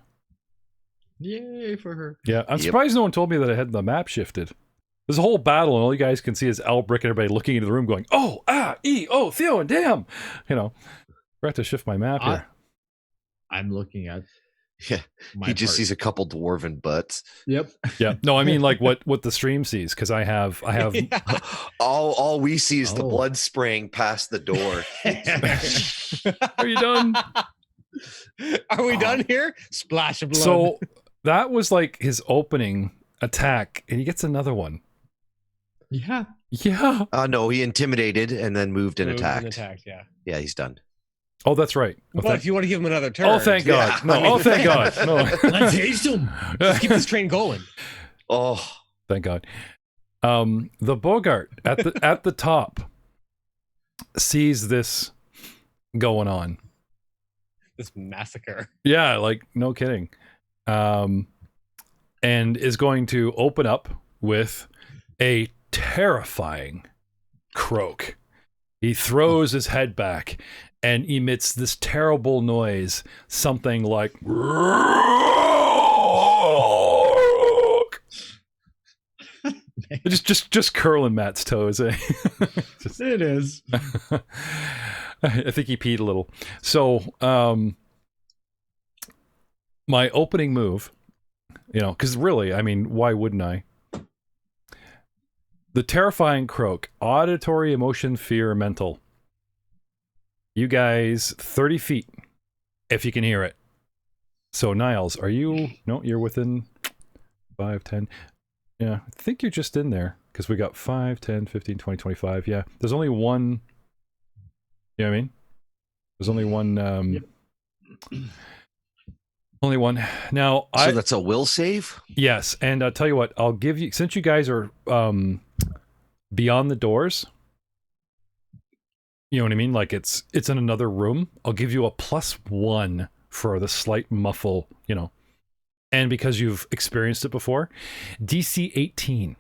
Yay for her. Yeah, I'm Yep. surprised no one told me that I had the map shifted. There's a whole battle, and all you guys can see is Albrick and everybody looking into the room going, oh, Theo, and damn. Forgot to shift my map here. I'm looking at. Yeah, My he just part. sees a couple dwarven butts. Yep. Yeah, no, I mean like what the stream sees, because I have All we see is the Oh. blood spraying past the door. Are you done? Are we done here? Splash of blood. So that was like his opening attack, and he gets another one. Yeah. Yeah. No, he intimidated and then moved and Moved attacked. attacked, yeah. Yeah, he's done. Oh, that's right. Oh, Well, if you want to give him another turn. oh thank God. Yeah, No. I mean- Oh, thank God. No. Let's haste him. Keep this train going. Oh, Thank God. The Bogart at the top sees this going on. This massacre. Yeah, like no kidding. And is going to open up with a terrifying croak. He throws his head back and emits this terrible noise, something like just curling Matt's toes. Eh? It is. I think he peed a little. So, my opening move, because really, I mean, why wouldn't I? The Terrifying Croak, auditory, emotion, fear, mental. You guys, 30 feet, if you can hear it. So, Niles, are you... No, you're within 5, 10. Yeah, I think you're just in there, because we got 5, 10, 15, 20, 25. Yeah, there's only one... You know what I mean? There's only one... Yep. Only one. Now, So that's a will save? Yes, and I'll tell you what, I'll give you... Since you guys are beyond the doors... You know what I mean? Like, it's in another room. I'll give you a +1 for the slight muffle, And because you've experienced it before. DC 18.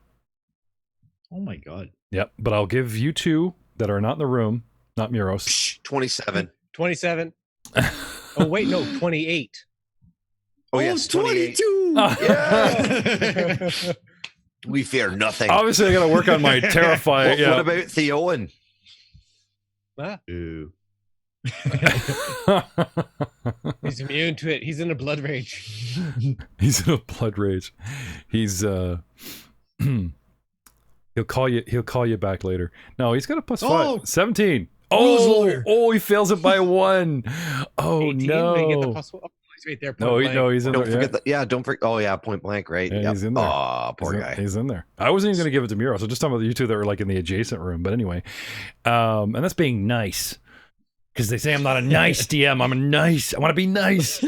Oh my god. Yep, but I'll give you 2 that are not in the room, not Muros. Psh, 27. 27. Oh, wait, no, 28. Oh, yes, 28. 22! Yeah. We fear nothing. Obviously, I gotta work on my terrifying... What about Theowen? Ah, Ooh. he's immune to it. He's in a blood rage. He's in a blood rage. He's he'll call you back later. No, he's got a +5. Oh! 17. Rules Oh, lawyer. he fails it by 1. Oh 18, they get the no. +1. Oh, he's right there. No, he's in Don't there. forget that. Yeah, don't forget. Oh, yeah, point blank, right? Yeah, he's in there. Oh, poor guy. He's in there. I wasn't even going to give it to Muro, so just talking about you two that were like in the adjacent room. But anyway, and that's being nice. Because they say I'm not a nice DM. I want to be nice.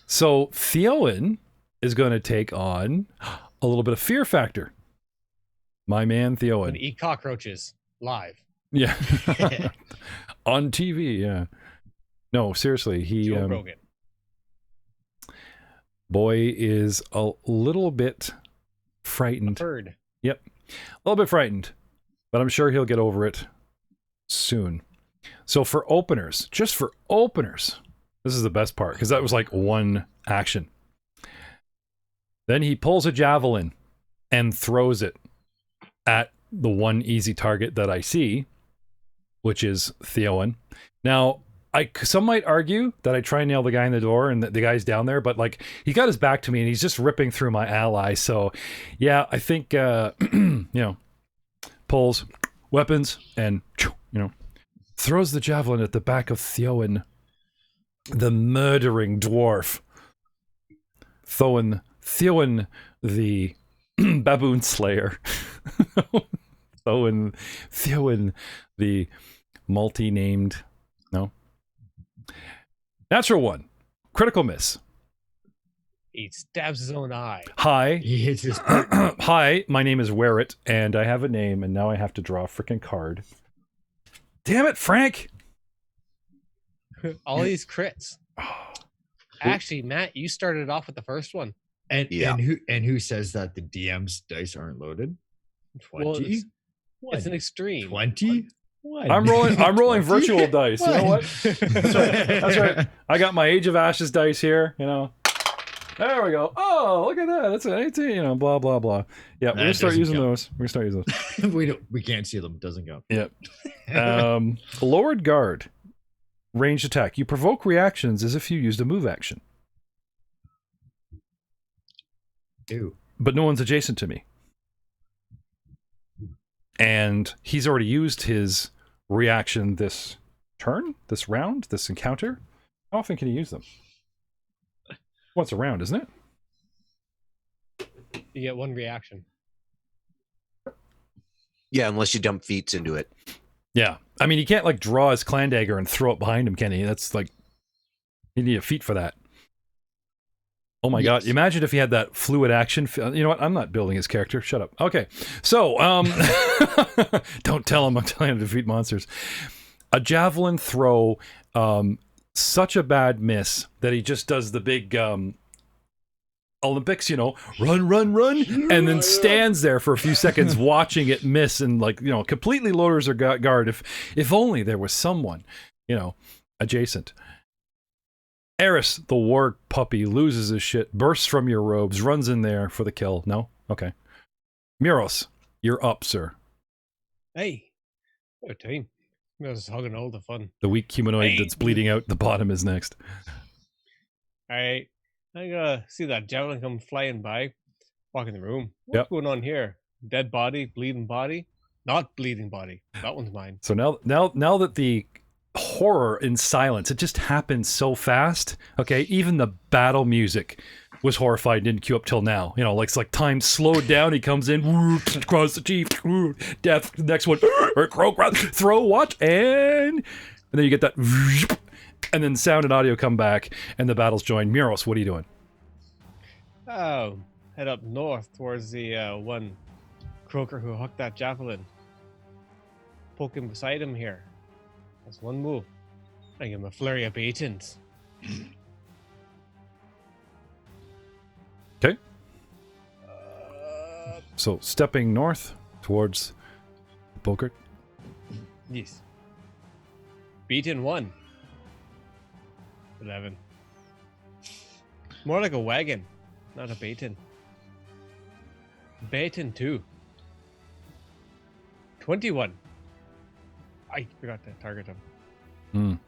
So Theowen is going to take on a little bit of fear factor. My man And Theowen. eat cockroaches live. Yeah. On TV, yeah. No, seriously, he Joe Rogan. boy is a little bit frightened. Bird. Yep. A little bit frightened. But I'm sure he'll get over it soon. So for openers, just for openers, this is the best part, because that was like one action. Then he pulls a javelin and throws it at the one easy target that I see, which is Theowen. Now, some might argue that I try and nail the guy in the door and the guy's down there, but like he got his back to me and he's just ripping through my ally. So yeah, I think, pulls weapons and, throws the javelin at the back of Theowen, the murdering dwarf. Theowen, the baboon slayer. Theowen, the multi-named, no. Natural 1, critical miss. He stabs his own eye. Hi. He hits his Hi, my name is Werit, and I have a name, and now I have to draw a freaking card. Damn it, Frank! All these crits. Actually, Matt, you started off with the first one. and Yeah. and who says that the DM's dice aren't loaded? 20? Well, it's an extreme. 20? What? I'm rolling 20? virtual dice. You know what? That's That's right. I got my Age of Ashes dice here, There we go. Oh, look at that. That's an 18, blah, blah, blah. Yeah, we're going to start using those. We can't see them. Doesn't go. Yep. Lowered guard. Ranged attack. You provoke reactions as if you used a move action. Ew. But no one's adjacent to me. And he's already used his reaction this turn, this round, this encounter. How often can he use them? Once a round, isn't it? You get one reaction. Yeah, unless you dump feats into it. Yeah. I mean, he can't like draw his clan dagger and throw it behind him, can he? That's like, you need a feat for that. Oh my God. Imagine if he had that fluid action. You know what? I'm not building his character. Shut up. Okay. So, don't tell him I'm telling him to defeat monsters. A javelin throw, such a bad miss that he just does the big Olympics, run, and then stands there for a few seconds watching it miss and completely lowers her guard. If only there was someone, adjacent. Eris, the war puppy, loses his shit, bursts from your robes, runs in there for the kill. No? Okay. Miros, you're up, sir. Hey, what a team. I was hugging all the fun. The weak humanoid Hey. that's bleeding out the bottom is next. All right, I gotta see that javelin come flying by. Walk in the room. What's going on here? Dead body, bleeding body, not bleeding body. That one's mine. So now that the horror in silence, it just happened so fast. Okay, even the battle music was horrified, didn't queue up till now. You know, like it's like time slowed down. He comes in, across the chief, death. Next one, croak, throw, watch, and then you get that, and then sound and audio come back, and the battles join. Miros, what are you doing? Oh, head up north towards the one croaker who hooked that javelin. Poke him beside him here. That's one move. I give him a flurry of batons. Okay. So stepping north towards Bogart. Yes. Beaten 1. 11. More like a wagon, not a baton. Baton 2. 21. I forgot to target him.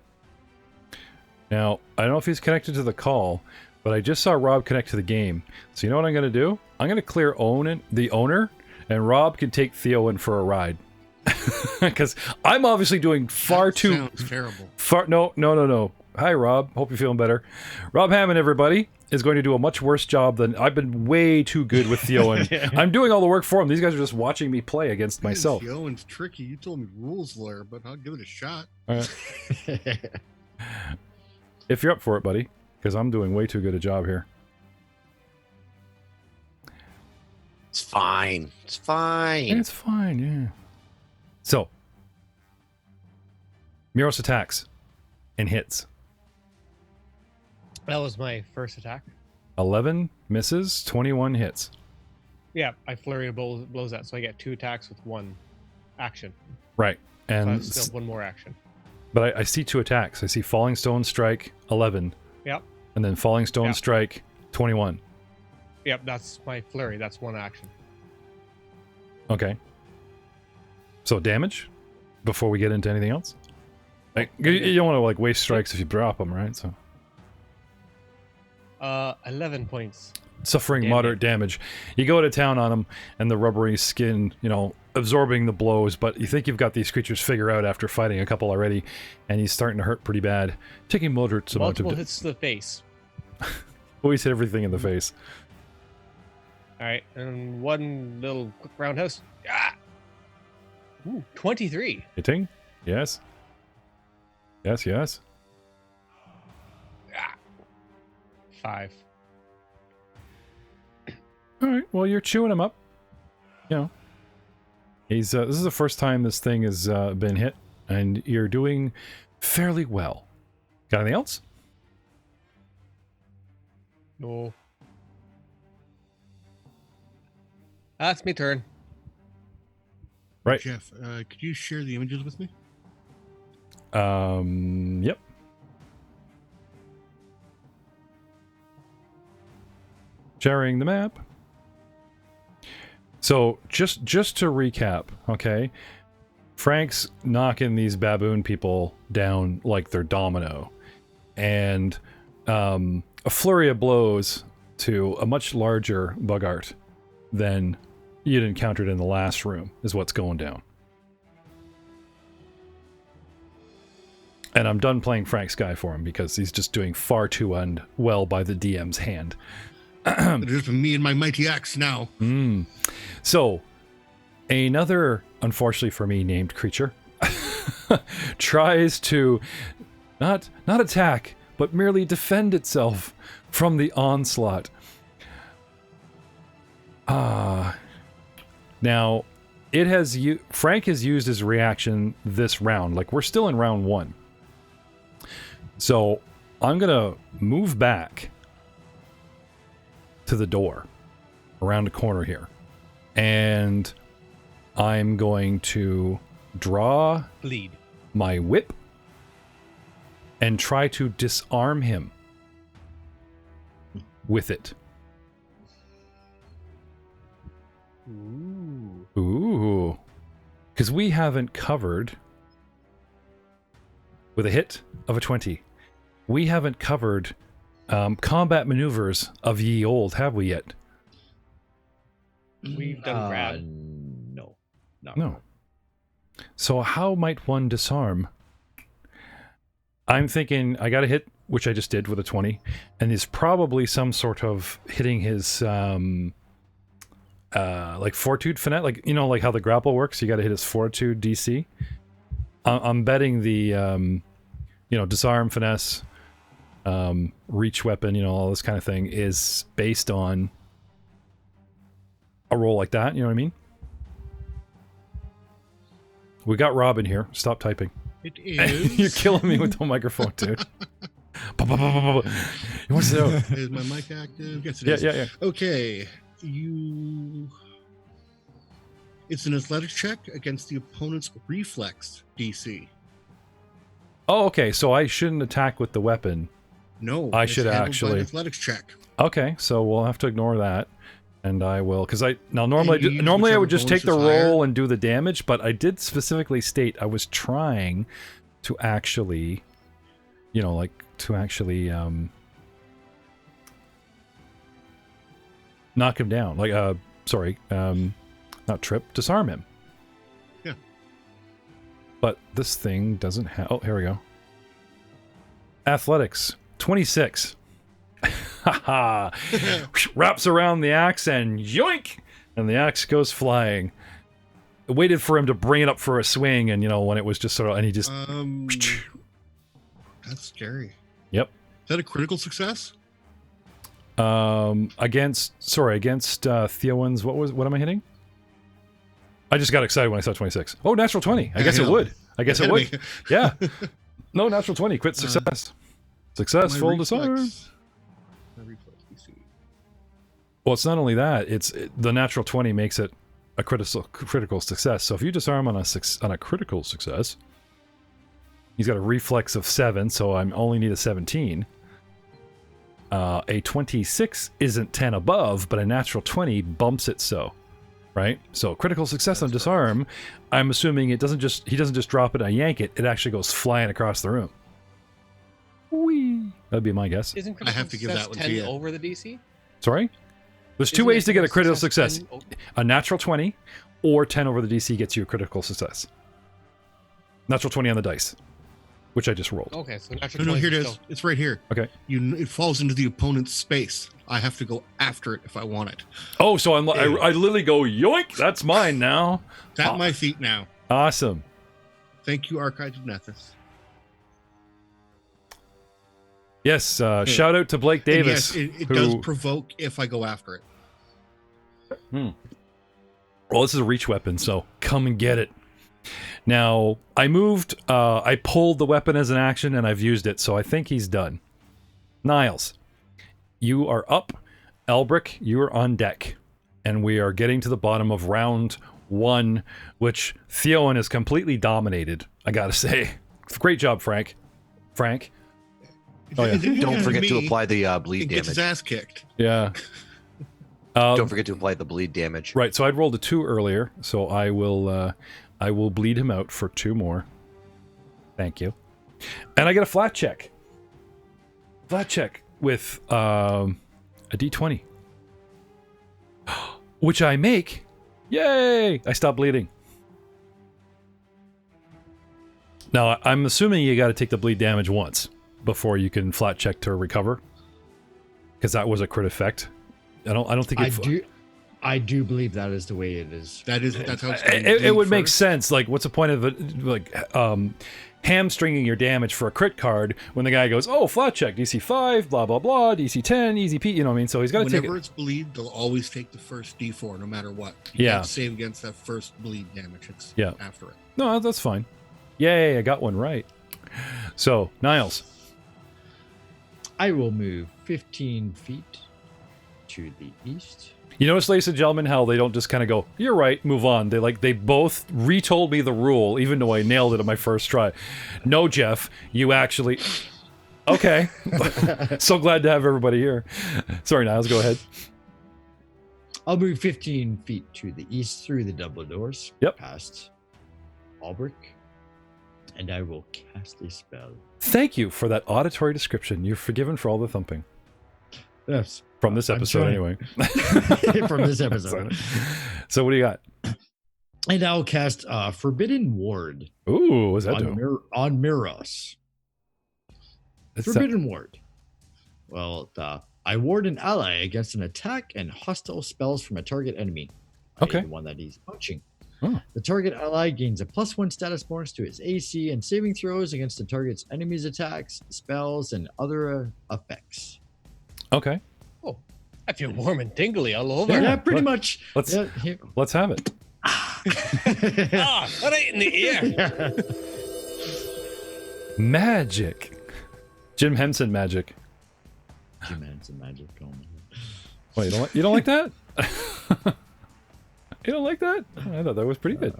Now, I don't know if he's connected to the call, but I just saw Rob connect to the game. So you know what I'm going to do? I'm going to clear the owner, and Rob can take Theo in for a ride. Because I'm obviously doing far too... Sounds terrible. No. Hi, Rob. Hope you're feeling better. Rob Hammond, everybody, is going to do a much worse job than... I've been way too good with Theo, and I'm doing all the work for him. These guys are just watching me play against myself. Owen's tricky. You told me rules lawyer, but I'll give it a shot. All right. If you're up for it, buddy, because I'm doing way too good a job here. It's fine. It's fine. It's fine, yeah. So, Miros attacks and hits. That was my first attack. 11 misses, 21 hits. Yeah, I flurry of blows that, so I get 2 attacks with 1 action. Right. So I And still have 1 more action. but I see 2 attacks. I see Falling Stone Strike, 11. Yep. And then Falling Stone Strike, 21. Yep, that's my flurry. That's 1 action. Okay. So damage before we get into anything else? Like, you don't want to like waste strikes if you drop them, right? So 11 points. suffering Damn moderate damage. You go to town on him, and the rubbery skin, you know, absorbing the blows, but you think you've got these creatures figured out after fighting a couple already, and he's starting to hurt pretty bad. Taking moderate amount of... Multiple hits to the face. Always hit everything in the face. Alright, and 1 little quick roundhouse. Ah! Ooh, 23. Hitting? Yes. Yes. Ah. 5. Alright, well, you're chewing him up. You know. He's, this is the first time this thing has been hit, and you're doing fairly well. Got anything else? No. That's me turn. Right. Jeff, could you share the images with me? Yep. Sharing the map. So, just to recap, okay? Frank's knocking these baboon people down like they're domino. And a flurry of blows to a much larger Bogart than you'd encountered in the last room is what's going down. And I'm done playing Frank's guy for him because he's just doing far too well by the DM's hand. It is for me and my mighty axe now. So, another, unfortunately for me, named creature tries to not attack, but merely defend itself from the onslaught. Now, Frank has used his reaction this round. Like, we're still in round 1. So, I'm gonna move back to the door around the corner here. And I'm going to draw Bleed. my whip and try to disarm him with it. Ooh. Ooh. Because we haven't covered, with a hit of a 20, we haven't covered combat maneuvers of ye old, have we yet? We've done grab. No. Not No. really. So how might one disarm? I'm thinking I got a hit, which I just did with a 20, and there's probably some sort of hitting his like fortitude finesse, like you know, like how the grapple works. You got to hit his fortitude DC. I'm betting the you know, disarm, finesse, reach weapon, you know, all this kind of thing is based on a roll like that. You know what I mean? We got Robin here. Stop typing. It is. You're killing me with the microphone, dude. You want to know? Is my mic active? Yes, it Yeah, is. yeah. Okay. It's an athletics check against the opponent's reflex DC. Oh, okay. So I shouldn't attack with the weapon. No, I it's should handled by an actually- athletics check. Okay, so we'll have to ignore that, and I will, because normally you use normally I whichever would just take the bonus is higher. roll and do the damage, but I did specifically state I was trying to actually, you know, like to actually knock him down, like sorry, not trip, disarm him. Yeah. But this thing doesn't have. Oh, here we go. Athletics 26. Haha. Wraps around the axe and yoink, and the axe goes flying. I waited for him to bring it up for a swing, and you know, when it was just sort of, and he just That's scary. Yep. Is that a critical success? against Theowen's, what am I hitting? I just got excited when I saw 26. Oh, natural 20. I guess it would. I guess it Enemy. would. Yeah. No, natural 20. Crit success. Successful My disarm. reflex- my reflex DC. Well, it's not only that. The natural 20 makes it a critical success. So if you disarm on a critical success, he's got a reflex of 7, so I only need a 17. A 26 isn't 10 above, but a natural 20 bumps it so. Right? So critical success on disarm, I'm assuming he doesn't just drop it and yank it, it actually goes flying across the room. Whee! That'd be my guess. Isn't I have to give success that one to 10 you. over the DC? Sorry? There's two Isn't ways to get a critical critical success. 10 o- A natural 20 or 10 over the DC gets you a critical success. Natural 20 on the dice, which I just rolled. Okay, so natural No, 20 here it is. still- It's right here. Okay. It falls into the opponent's space. I have to go after it if I want it. Oh, so I literally go, yoink, that's mine now. It's at my feet now. Awesome. Thank you, Archives of Nethys. Yes, shout out to Blake And Davis. yes, it who- does provoke if I go after it. Well, this is a reach weapon, so come and get it. Now, I pulled the weapon as an action, and I've used it, so I think he's done. Niles, you are up. Elbrick, you are on deck. And we are getting to the bottom of round 1, which Theowen has completely dominated, I gotta say. Great job, Frank. Frank? Oh, yeah. Don't forget to apply the He bleed gets his damage. ass kicked. Yeah. Don't forget to apply the bleed damage. Right, so I'd rolled a 2 earlier, so I will bleed him out for 2 more. Thank you. And I get a flat check. Flat check with a D20. Which I make. Yay! I stop bleeding. Now, I'm assuming you got to take the bleed damage once before you can flat check to recover. Because that was a crit effect. I don't think I do believe that is the way it is. That's how it's going. it would make sense. Like, what's the point of it? Like, hamstringing your damage for a crit card when the guy goes, "Oh, flat check, DC 5, blah blah blah, DC 10, easy P." You know what I mean? So he's got to take Whenever it. it's bleed, they'll always take the first D4, no matter what. Yeah. Can't save against that first bleed damage. It's Yeah. after it. No, that's fine. Yay, I got one right. So, Niles. I will move 15 feet to the east. You notice, ladies and gentlemen, how they don't just kind of go, "You're right, move on." They both retold me the rule, even though I nailed it at my first try. No, Jeff, you actually. Okay. So glad to have everybody here. Sorry, Niles, go ahead. I'll move 15 feet to the east through the double doors. Yep. Past Albric. And I will cast a spell. Thank you for that auditory description. You're forgiven for all the thumping. Yes. From this episode, anyway. From this episode. So what do you got? And I'll cast Forbidden Ward. Ooh, what's that do? On Miros. Forbidden Ward. Well, I ward an ally against an attack and hostile spells from a target enemy. Okay. The one that he's punching. Oh. The target ally gains a +1 status bonus to its AC and saving throws against the target's enemy's attacks, spells, and other effects. Okay. Oh, I feel warm and tingly all over. Yeah, pretty much. Let's have it. Right in the ear. Magic. Jim Henson magic. Jim Henson magic. Wait, you don't like that? You don't like that? I thought that was pretty good.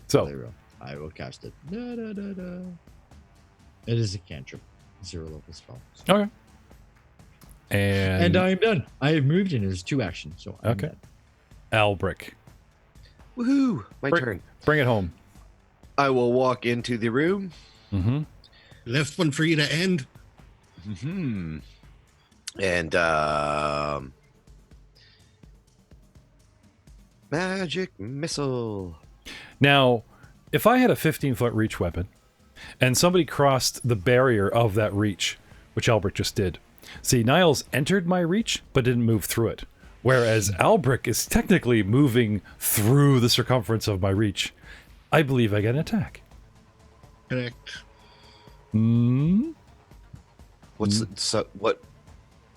So I will cast it. It is a cantrip. 0 level spell. Okay. And I am done. I have moved and there's 2 actions. So I'm okay. done. Albric. Woohoo! My turn. Bring it home. I will walk into the room. Mm-hmm. Left one for you to end. Mm-hmm. And magic missile. Now, if I had a 15-foot reach weapon and somebody crossed the barrier of that reach, which Albric just did. See, Niles entered my reach, but didn't move through it. Whereas Albric is technically moving through the circumference of my reach. I believe I get an attack. Correct. What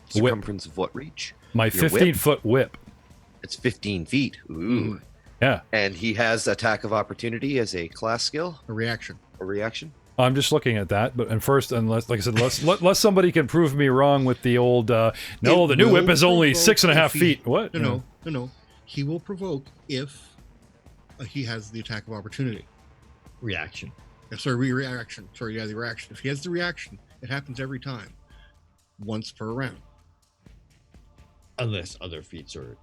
circumference of what reach? My 15-foot whip. It's 15 feet. Ooh. Yeah. And he has attack of opportunity as a class skill? A reaction. A reaction? I'm just looking at that, but first, unless, like I said, unless somebody can prove me wrong with the old, no, the new whip is only 6.5 feet. What? No. He will provoke if he has the attack of opportunity. Reaction. Reaction. Sorry, yeah, the reaction. If he has the reaction, it happens every time. Once per round. Unless other feats are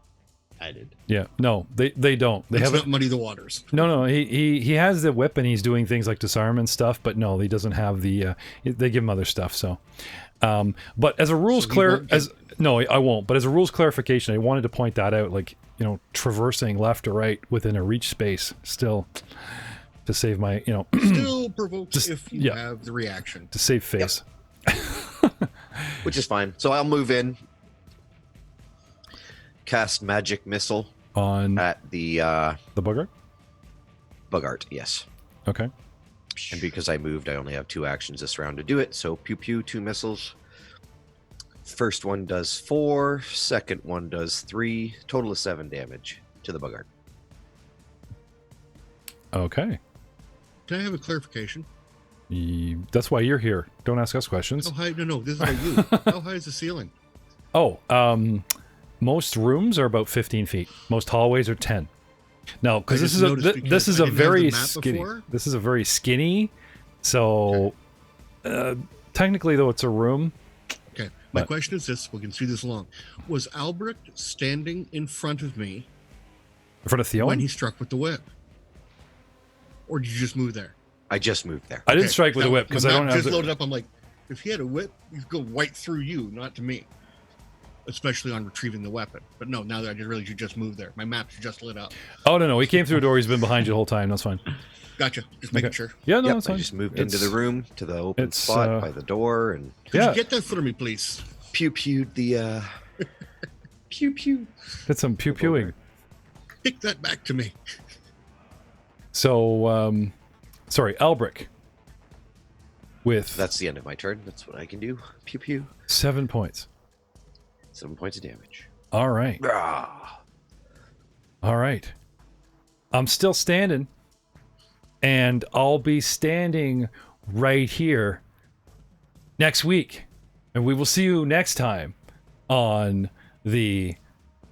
added. Yeah, no, they don't. They haven't muddy the waters. No, he has the whip and he's doing things like disarm and stuff, but no, he doesn't have the. They give him other stuff. So, but as a rules I won't. But as a rules clarification, I wanted to point that out. Like, traversing left or right within a reach space still to save my still provokes if you have the reaction to save face. Yep. Which is fine. So I'll move in. Cast magic missile on at the Bugart? Bugart, yes. Okay. And because I moved, I only have 2 actions this round to do it. So pew pew, 2 missiles. First one does 4, second one does 3, total of 7 damage to the Bugart. Okay. Can I have a clarification? That's why you're here. Don't ask us questions. How high? No, this is about you. How high is the ceiling? Most rooms are about 15 feet. Most hallways are 10. No, because this is a very skinny. This is a very skinny. So, technically, though, it's a room. Okay. My question is this: we can see this along. Was Albric standing in front of me in front of Theo when he struck with the whip, or did you just move there? I just moved there. I didn't strike with a whip because I don't have. Just loaded up. I'm like, if he had a whip, he'd go right through you, not to me. Especially on retrieving the weapon. But no, now that I just realized you just moved there. My map's just lit up. Oh, no. He came through a door. He's been behind you the whole time. That's fine. Gotcha. Just making sure. Yeah, no, yep, that's fine. I just moved into the room to the open spot by the door. And Could you get that for me, please? Pew-pewed the... Pew-pew. Did some pew-pewing. Pick that back to me. So, sorry, Albric. That's the end of my turn. That's what I can do. Pew-pew. 7 points. 7 points of damage. All right. All right. I'm still standing. And I'll be standing right here next week. And we will see you next time on the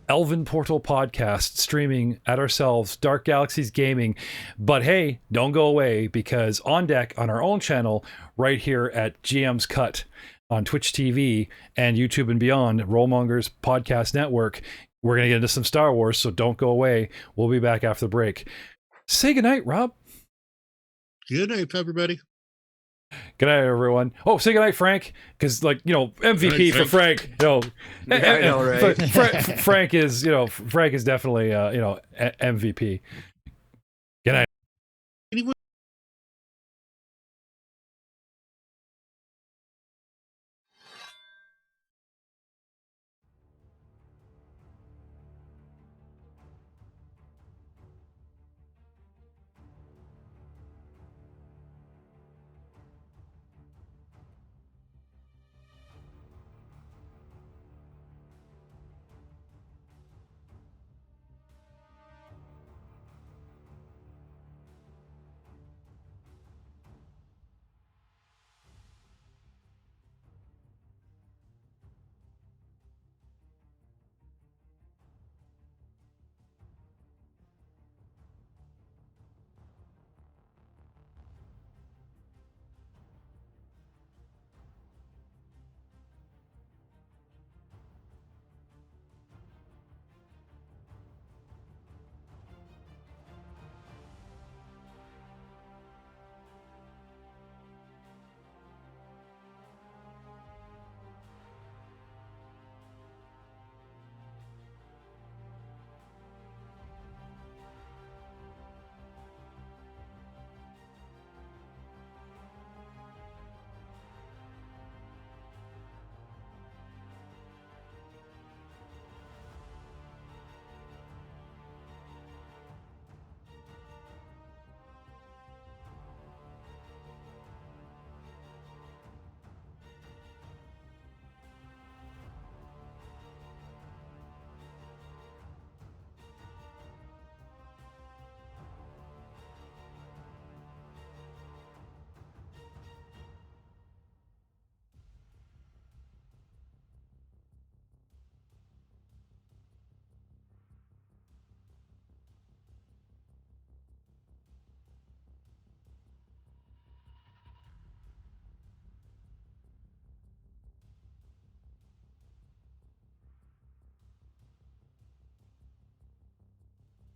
Elven Portal podcast, streaming at ourselves, Dark Galaxies Gaming. But hey, don't go away, because on deck on our own channel right here at GM's Cut on Twitch TV and YouTube and beyond, Rollmongers Podcast Network, we're going to get into some Star Wars, so don't go away. We'll be back after the break. Say goodnight, Rob. Good night, everybody. Good night, everyone. Oh, say goodnight, Frank, because, like, you know, MVP Good night, for Frank. You know, Yeah, I know, right? Frank is, you know, Frank is definitely, you know, MVP. Good night.